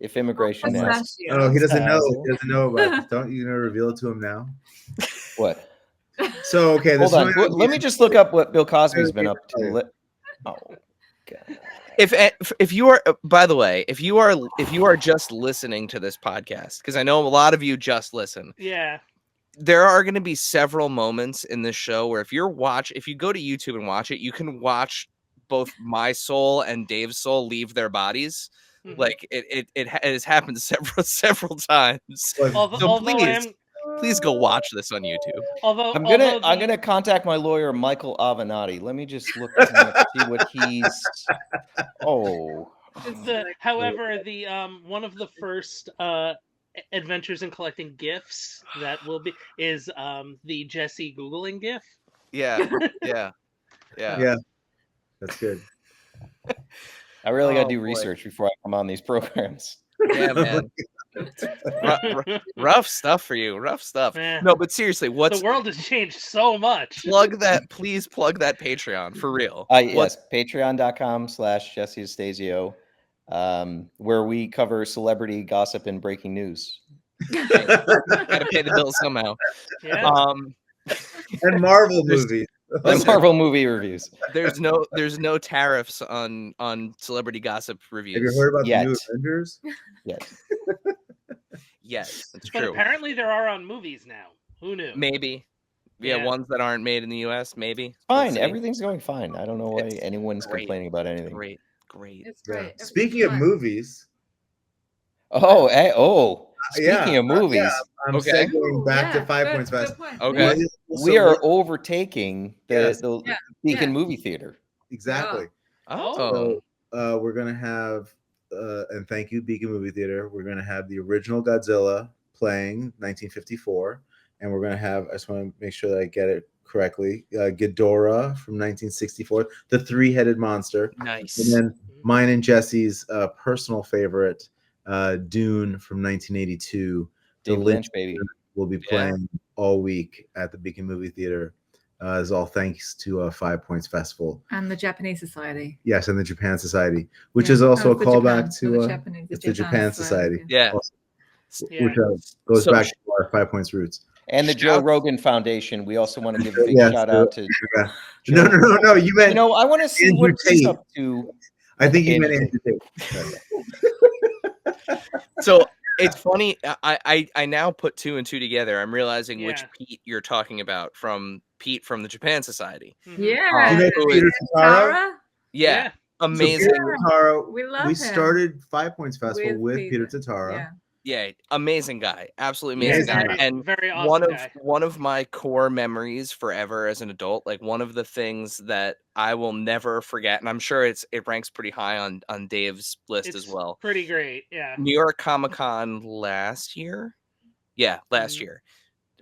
if immigration asks. Pistachio. Oh, he doesn't know. Pistachio. He doesn't know about this. Don't you reveal it to him now? What? So okay, this Hold on. Let me just look up what Bill Cosby's been up to. Oh, God. If you are, by the way, if you are just listening to this podcast, because I know a lot of you just listen, Yeah. there are going to be several moments in this show where if you go to YouTube and watch it, you can watch both my soul and Dave's soul leave their bodies. Mhm. Like it has happened several times. Although, So although I please, am, please go watch this on YouTube. although I'm although gonna contact my lawyer Michael Avenatti. Let me just look to see what he's. Oh, however, the one of the first adventures in collecting gifts that will be is the Jesse Googling gif. Yeah, yeah. Yeah, that's good. I really got to Oh, do boy. research before I come on these programs. Yeah, man. Rough stuff for you. Rough stuff. Yeah. No, but seriously, The world has changed so much. please plug that Patreon for real. Yes, patreon.com/Jesse DeStasio, where we cover celebrity gossip and breaking news. Gotta pay the bills somehow. Yeah. And Marvel movies. And Marvel movie reviews. There's no tariffs on celebrity gossip reviews. Have you heard about Yet. the new Avengers? Yes. Yes, that's But true. apparently there are on movies now. Who knew? Maybe. Yeah, Yeah. ones that aren't made in the US, maybe. Fine. Let's see. Everything's going fine. I don't know why It's anyone's great. complaining about anything. Great. It's Yeah. great. Speaking of movies, Speaking of movies, I'm Okay. segueing back to 5 Points Fest. Okay. we are overtaking the Yeah. Beacon Yeah. movie theater. Exactly. Oh. So we're gonna have, and thank you, Beacon Movie Theater. We're gonna have the original Godzilla playing 1954, and we're gonna have. I just want to make sure that I get it correctly. Ghidorah from 1964, the three-headed monster, Nice. and then mine and Jesse's personal favorite, Dune from 1982. The David Lynch, baby. will be playing all week at the Beacon Movie Theater. Is all thanks to 5 Points Festival And the Japanese Society. Yes, and the Japan Society, which is also a callback to the Japan Society. Yeah. Also, Yeah. which goes So back to our 5 Points roots. And the Joe Shout- Rogan Foundation. We also want to give a big Yes, shout out to. Yeah. Joe. No. You meant. I want to see Andrew what he's Tate. up to. I think you meant Andrew Andrew Tate. So it's funny. I now put two and two together. I'm realizing which Yeah. Pete you're talking about from Pete from the Japan Society. Mhm. Yeah. You know Peter Totaro? Tara? Yeah. So Amazing. Peter Totaro, We love we him. started 5 Points Festival With with Peter Peter. Totaro. Yeah. Yeah, amazing guy. Absolutely Yeah, amazing guy. very, And very awesome guy. one of my core memories forever as an adult, like one of the things that I will never forget, and I'm sure it ranks pretty high on Dave's list It's as well. pretty great. Yeah. New York Comic-Con last year. Yeah, last Mhm. year.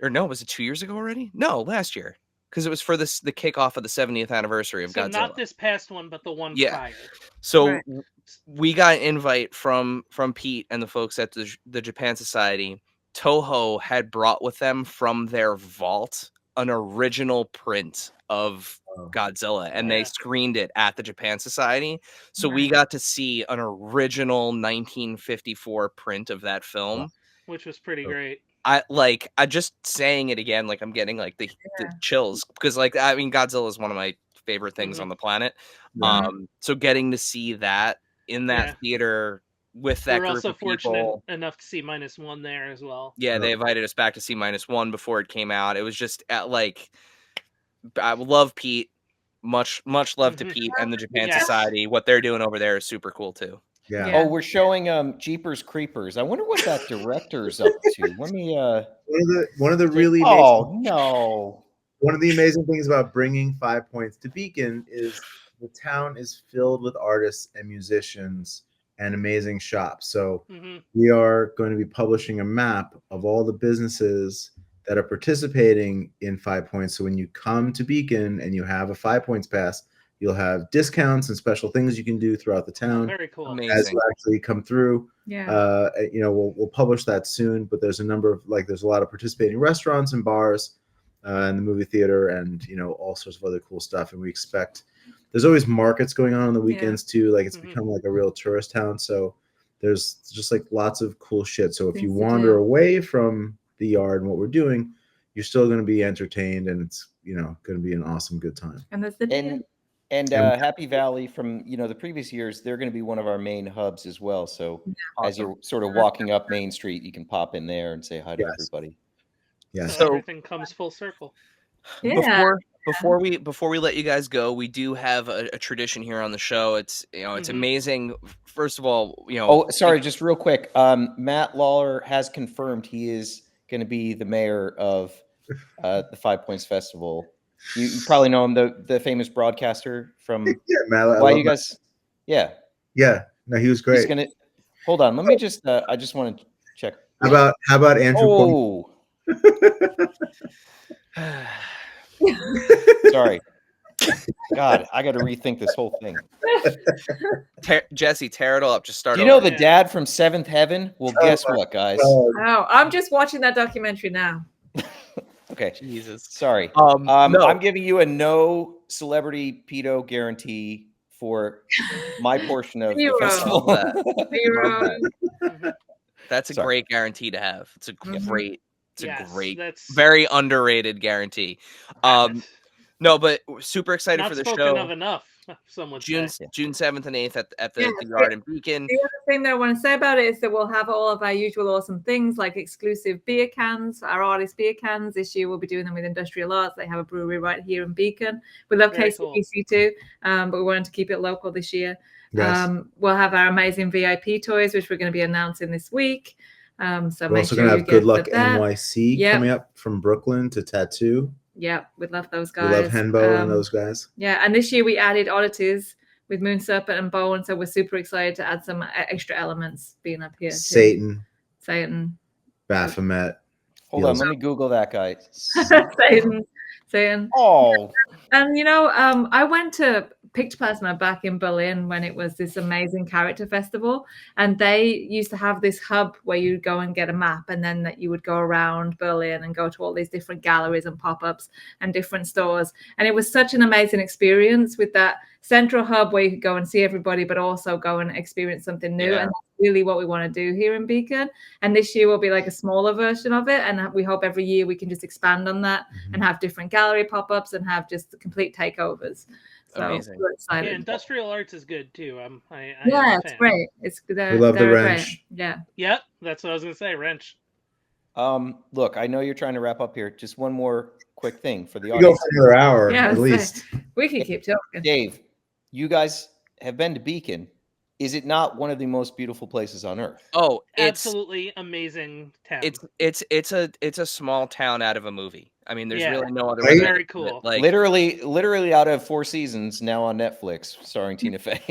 Or no, was it 2 years ago already? No, last year. Because it was for the kickoff of the 70th anniversary of So Godzilla. not this past one, but the one Yeah. prior. So Right. we got an invite from Pete and the folks at the Japan Society. Toho had brought with them from their vault an original print of Godzilla, and they Yeah. screened it at the Japan Society. So we Nice. got to see an original 1954 print of that film. Which was pretty great. I just saying it again, like I'm getting like the chills because Godzilla is one of my favorite things Mhm. on the planet. Yeah. So getting to see that in that Yeah. theater with We that were group also of fortunate people. enough to see -1 there as well. Yeah, they invited us back to see -1 before it came out. It was just I love Pete. Much love to Mhm. Pete and the Japan Yes. Society. What they're doing over there is super cool too. Yeah. Yeah. Oh, we're showing Jeepers Creepers. I wonder what that director's up to. Let me. One of the really Oh amazing, no! one of the amazing things about bringing 5 Points to Beacon is the town is filled with artists and musicians and amazing shops. So Mhm. we are going to be publishing a map of all the businesses that are participating in 5 Points. So when you come to Beacon and you have a 5 Points pass, you'll have discounts and special things you can do throughout the town Very cool. as Amazing. you actually come through. Yeah. We'll publish that soon. But there's a number of there's a lot of participating restaurants and bars, and the movie theater, and all sorts of other cool stuff. And we expect there's always markets going on the weekends too. Like it's become like a real tourist town. So there's just like lots of cool shit. So if you wander away from the yard and what we're doing, you're still going to be entertained, and it's going to be an awesome good time. And there's the and Happy Valley from the previous years, they're going to be one of our main hubs as well. So as you're sort of walking up Main Street, you can pop in there and say hi to everybody. Yeah. So everything comes full circle. Yeah. Before we let you guys go, we do have a tradition here on the show. It's it's amazing. First of all, Oh, sorry, just real quick. Matt Lawler has confirmed he is going to be the mayor of the 5 Points Festival. You probably know him, the famous broadcaster from. Matt. Why you guys? Yeah. Yeah. No, he was great. He's gonna. Hold on. Let me just. I just want to check. How about Andrew? Oh. Sorry. God, I got to rethink this whole thing. Jesse, tear it all up. Just start. Do you know the dad from Seventh Heaven? Well, guess what, guys? Oh, I'm just watching that documentary now. Okay. Jesus. Sorry. No. I'm giving you a no celebrity pedo guarantee for my portion of the festival. That's a great guarantee to have. It's a great. It's a great, very underrated guarantee. No, but super excited for the show. Not spoken of enough. June 7th and 8th at the Yard in Beacon. The other thing that I want to say about it is that we'll have all of our usual awesome things like exclusive beer cans, our artist beer cans. This year we'll be doing them with Industrial Arts. They have a brewery right here in Beacon. We love KCBC too, but we wanted to keep it local this year. Yes. We'll have our amazing VIP toys, which we're going to be announcing this week. So we're also going to have Good Luck NYC coming up from Brooklyn to Tattoo. Yeah, we love those guys. We love Henbo and those guys. Yeah, and this year we added oddities with Moon Serpent and Bowen, so we're super excited to add some extra elements being up here. Satan. Baphomet. Hold on, let me Google that guy. Satan. Oh. And I went to Pictoplasma back in Berlin when it was this amazing character festival, and they used to have this hub where you'd go and get a map, and then that you would go around Berlin and go to all these different galleries and pop-ups and different stores, and it was such an amazing experience with that central hub where you could go and see everybody but also go and experience something new. And that's really what we want to do here in Beacon, and this year will be like a smaller version of it, and we hope every year we can just expand on that and have different gallery pop-ups and have just complete takeovers. So amazing. We're excited. Yeah, Industrial Arts is good too. It's great. We love the wrench. Great. Yeah, that's what I was gonna say. Wrench. Look, I know you're trying to wrap up here. Just one more quick thing for the We audience. go for another hour at least. We can keep talking. Dave, you guys have been to Beacon. Is it not one of the most beautiful places on earth? Oh, it's absolutely amazing town. It's a small town out of a movie. I mean, there's really no other way. Very very cool. Like literally out of 4 seasons now on Netflix, starring Tina Fey.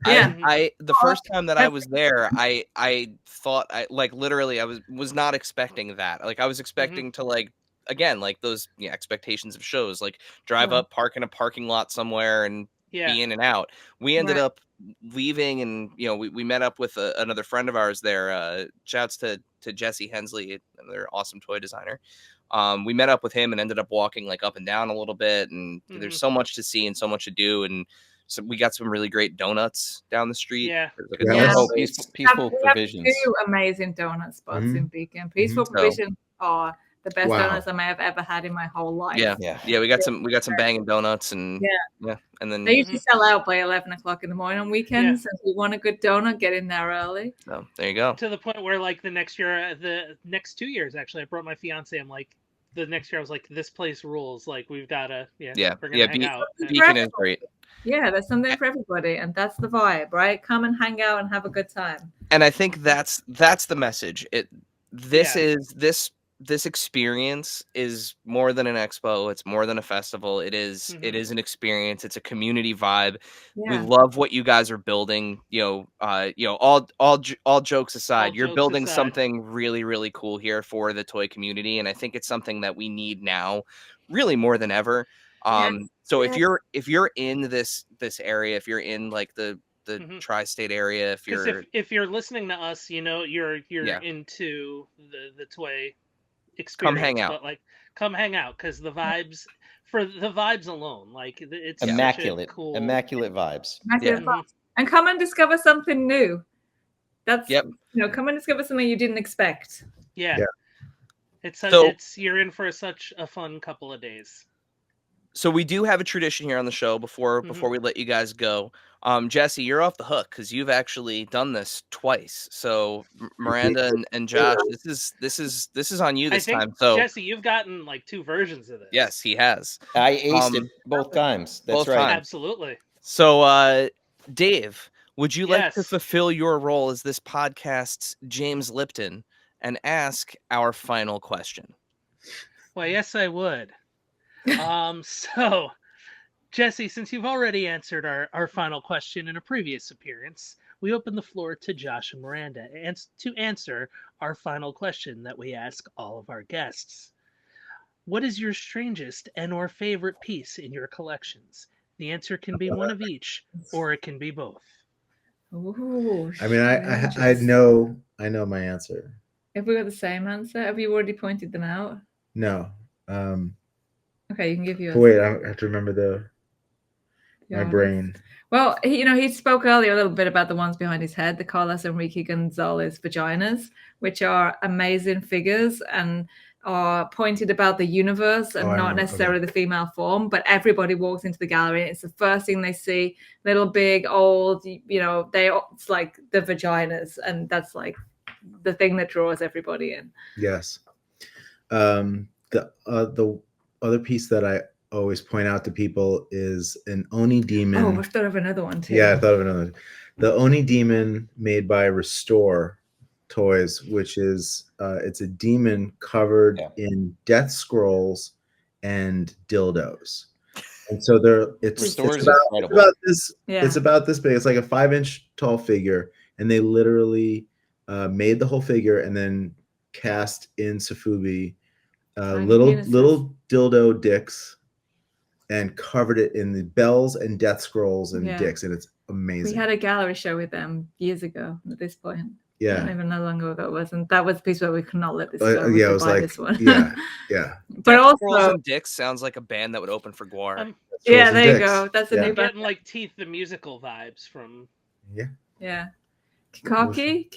Yeah. The first time that I was there, I thought I was not expecting that. Like I was expecting to again, like those expectations of shows, like drive up, park in a parking lot somewhere and be in and out. We ended up leaving, and we met up with another friend of ours there. Shouts to Jesse Hensley, another awesome toy designer. We met up with him and ended up walking up and down a little bit, and there's so much to see and so much to do, and so we got some really great donuts down the street. Yeah, Peaceful Provisions. 2 amazing donut spots in Beacon. Peaceful Provisions are the best donuts I may have ever had in my whole life. Yeah. We got some banging donuts, and and then they usually sell out by 11 o'clock in the morning on weekends. So if you want a good donut, get in there early. So there you go. To the point where the next 2 years actually, I brought my fiance. I'm like, the next year I was like, this place rules. Like we've got to we're gonna hang out. Beacon is great. Yeah, there's something for everybody, and that's the vibe, right? Come and hang out and have a good time. And I think that's the message. This experience is more than an expo. It's more than a festival. It is an experience. It's a community vibe. We love what you guys are building. All jokes aside, you're building something really, really cool here for the toy community, and I think it's something that we need now, really more than ever. So if you're in this area, if you're in the Mhm. tri-state area. If Because you're if you're listening to us, you're Yeah. into the toy experience. Come hang out. But like, come hang out because the vibes alone, like it's Immaculate, such a cool. immaculate vibes. Yeah. And come and discover something new. That's Yep. come and discover something you didn't expect. Yeah. Yeah. It's you're in for such a fun couple of days. So we do have a tradition here on the show before we let you guys go. Jesse, you're off the hook because you've actually done this twice. So Miranda and Josh, this is on you this time. So Jesse, you've gotten like 2 versions of this. yes, he has. I aced it both times. That's both right. times. Absolutely. So Dave, would you like to Yes. fulfill your role as this podcast's James Lipton and ask our final question? Well, yes, I would. So, Jesse, since you've already answered our final question in a previous appearance, we open the floor to Josh and Miranda to answer our final question that we ask all of our guests. What is your strangest and or favorite piece in your collections? The answer can be one of each, or it can be both. Ooh, I mean, I know my answer. Have we got the same answer? Have you already pointed them out? No. Okay, you can give yours. Wait, I have to remember my brain. Well, he spoke earlier a little bit about the ones behind his head, the Carlos Enrique Gonzalez vaginas, which are amazing figures and are pointed about the universe and not necessarily the female form, but everybody walks into the gallery and it's the first thing they see. Little, big, old, it's like the vaginas, and that's like the thing that draws everybody in. Yes. The other piece that I always point out to people is an Oni demon. Oh, I thought of another one too. Yeah, I thought of another. The Oni demon made by Restore Toys, which is it's a demon covered in death scrolls and dildos. And so it's about this. Yeah. It's about this big. It's like a 5-inch tall figure, and they literally made the whole figure and then cast in Safubi little dildo dicks and covered it in the bells and death scrolls and dicks, and it's amazing. We had a gallery show with them years ago at this point. Yeah. I don't even know how long ago that was, and that was the piece where we could not let this go. Yeah, it was like this one. yeah. But Death also, Scrolls and Dicks sounds like a band that would open for Guar. Yeah, there you go. That's a new I'm band. getting like Teeth the Musical vibes from. Yeah. Kikake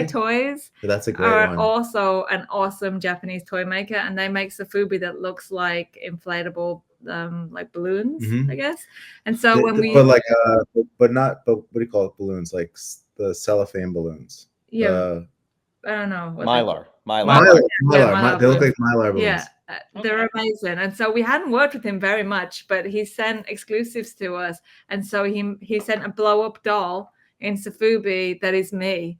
Toys. That's a great one. Also an awesome Japanese toy maker, and they make Safubi that looks like inflatable, like balloons, I guess. And so but what do you call it? Balloons, like the cellophane balloons. Yeah. I don't know. Mylar. They look like Mylar balloons. Yeah. They're amazing. And so we hadn't worked with him very much, but he sent exclusives to us. And so he sent a blow-up doll in Safubi that is me.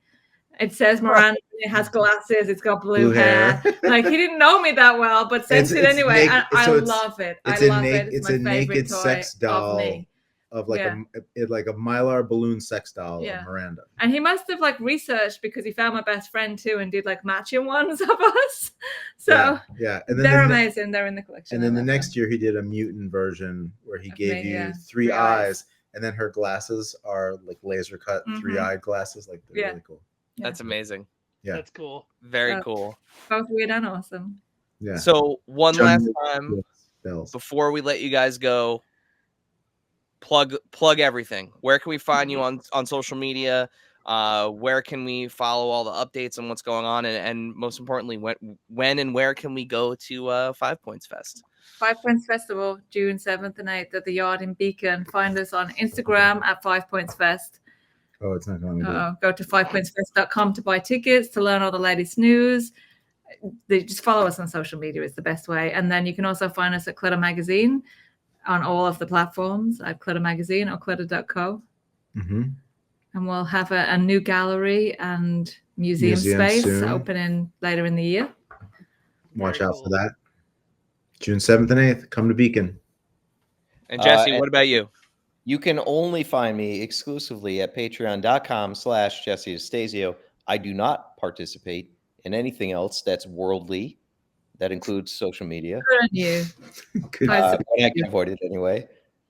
It says Miranda, it has glasses, it's got blue hair. Like, he didn't know me that well, but sent it anyway. I love it. I love it. It's a my naked toy sex doll of like a Mylar balloon sex doll of Miranda. And he must have like researched, because he found my best friend too and did like matching ones of us. So yeah. And then they're amazing. They're in the collection. And then the next year he did a mutant version where he gave you three eyes. And then her glasses are like laser cut 3-eyed glasses. Like they're really cool. Yeah. That's amazing. Yeah. That's cool. Very cool. Both weird and awesome. Yeah. So one last time before we let you guys go, plug everything. Where can we find you on social media? Where can we follow all the updates on what's going on? And most importantly, when and where can we go to 5 Points Fest? 5 Points Festival, June 7th and 8th at the Yard in Beacon. Find us on Instagram at 5 Points Fest. Oh, it's not going to go to 5pointsfest.com to buy tickets, to learn all the latest news. Just follow us on social media. It's the best way. And then you can also find us at Clutter Magazine on all of the platforms at Clutter Magazine or clutter.co. And we'll have a new gallery and museum space opening later in the year. Watch out for that. June 7th and 8th, come to Beacon. And Jesse, what about you? You can only find me exclusively at patreon.com/Jesse DeStasio. I do not participate in anything else that's worldly. That includes social media. Good on you. I can avoid it anyway.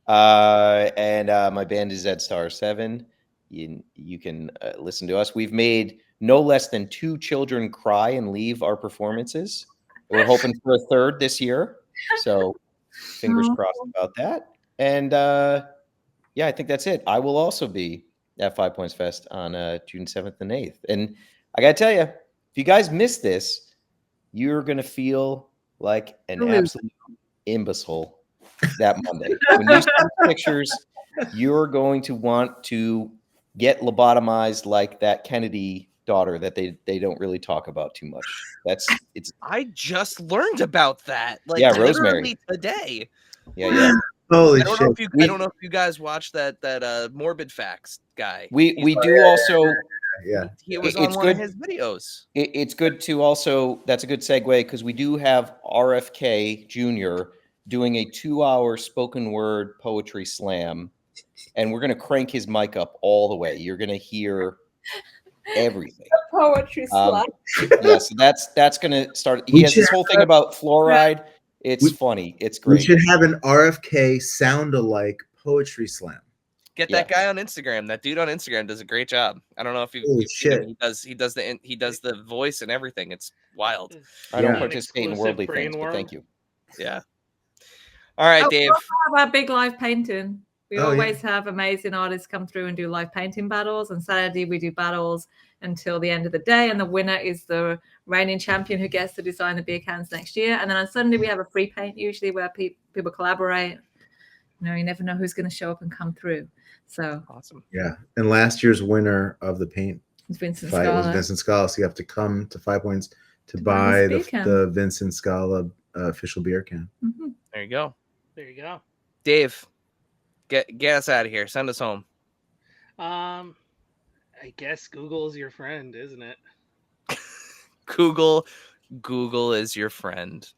And my band is Zencastr 7. You can listen to us. We've made no less than 2 children cry and leave our performances. We're hoping for a third this year. So fingers crossed about that. And yeah, I think that's it. I will also be at 5 Points Fest on June 7th and 8th. And I got to tell you, if you guys miss this, you're going to feel like an absolute imbecile that Monday. When you see pictures, you're going to want to get lobotomized like that Kennedy daughter that they don't really talk about too much. It's I just learned about that. Like Yeah, literally Rosemary. today. yeah. Holy I don't shit. know if you I don't know if you guys watched that Morbid Facts guy. We do also Yeah. He was It's on one of good. his videos. It's good to also, that's a good segue because we do have RFK Jr. doing a 2-hour spoken word poetry slam, and we're going to crank his mic up all the way. You're going to hear everything. Poetry slam. Yeah, so that's going to start. We He has this should whole thing about fluoride. It's funny. It's We great. should have an RFK sound-alike poetry slam. Get that guy on Instagram. That dude on Instagram does a great job. I don't know if you've seen him. He does the voice and everything. It's wild. I don't participate in worldly things, but thank you. Yeah. All right, Dave. We have our big live painting. We always have amazing artists come through and do live painting battles. On Saturday, we do battles until the end of the day. And the winner is the reigning champion who gets to design the beer cans next year. And then on Sunday, we have a free paint usually where people collaborate. You know, you never know who's going to show up and come through. So awesome. Yeah. And last year's winner of the paint Vincent fight Scala. was Vincent Scala. So you have to come to 5 Points to buy the Vincent Scala official beer can. Mm-hmm. There you go. There you go. Dave, get us out of here. Send us home. I guess Google's your friend, isn't it? Google is your friend.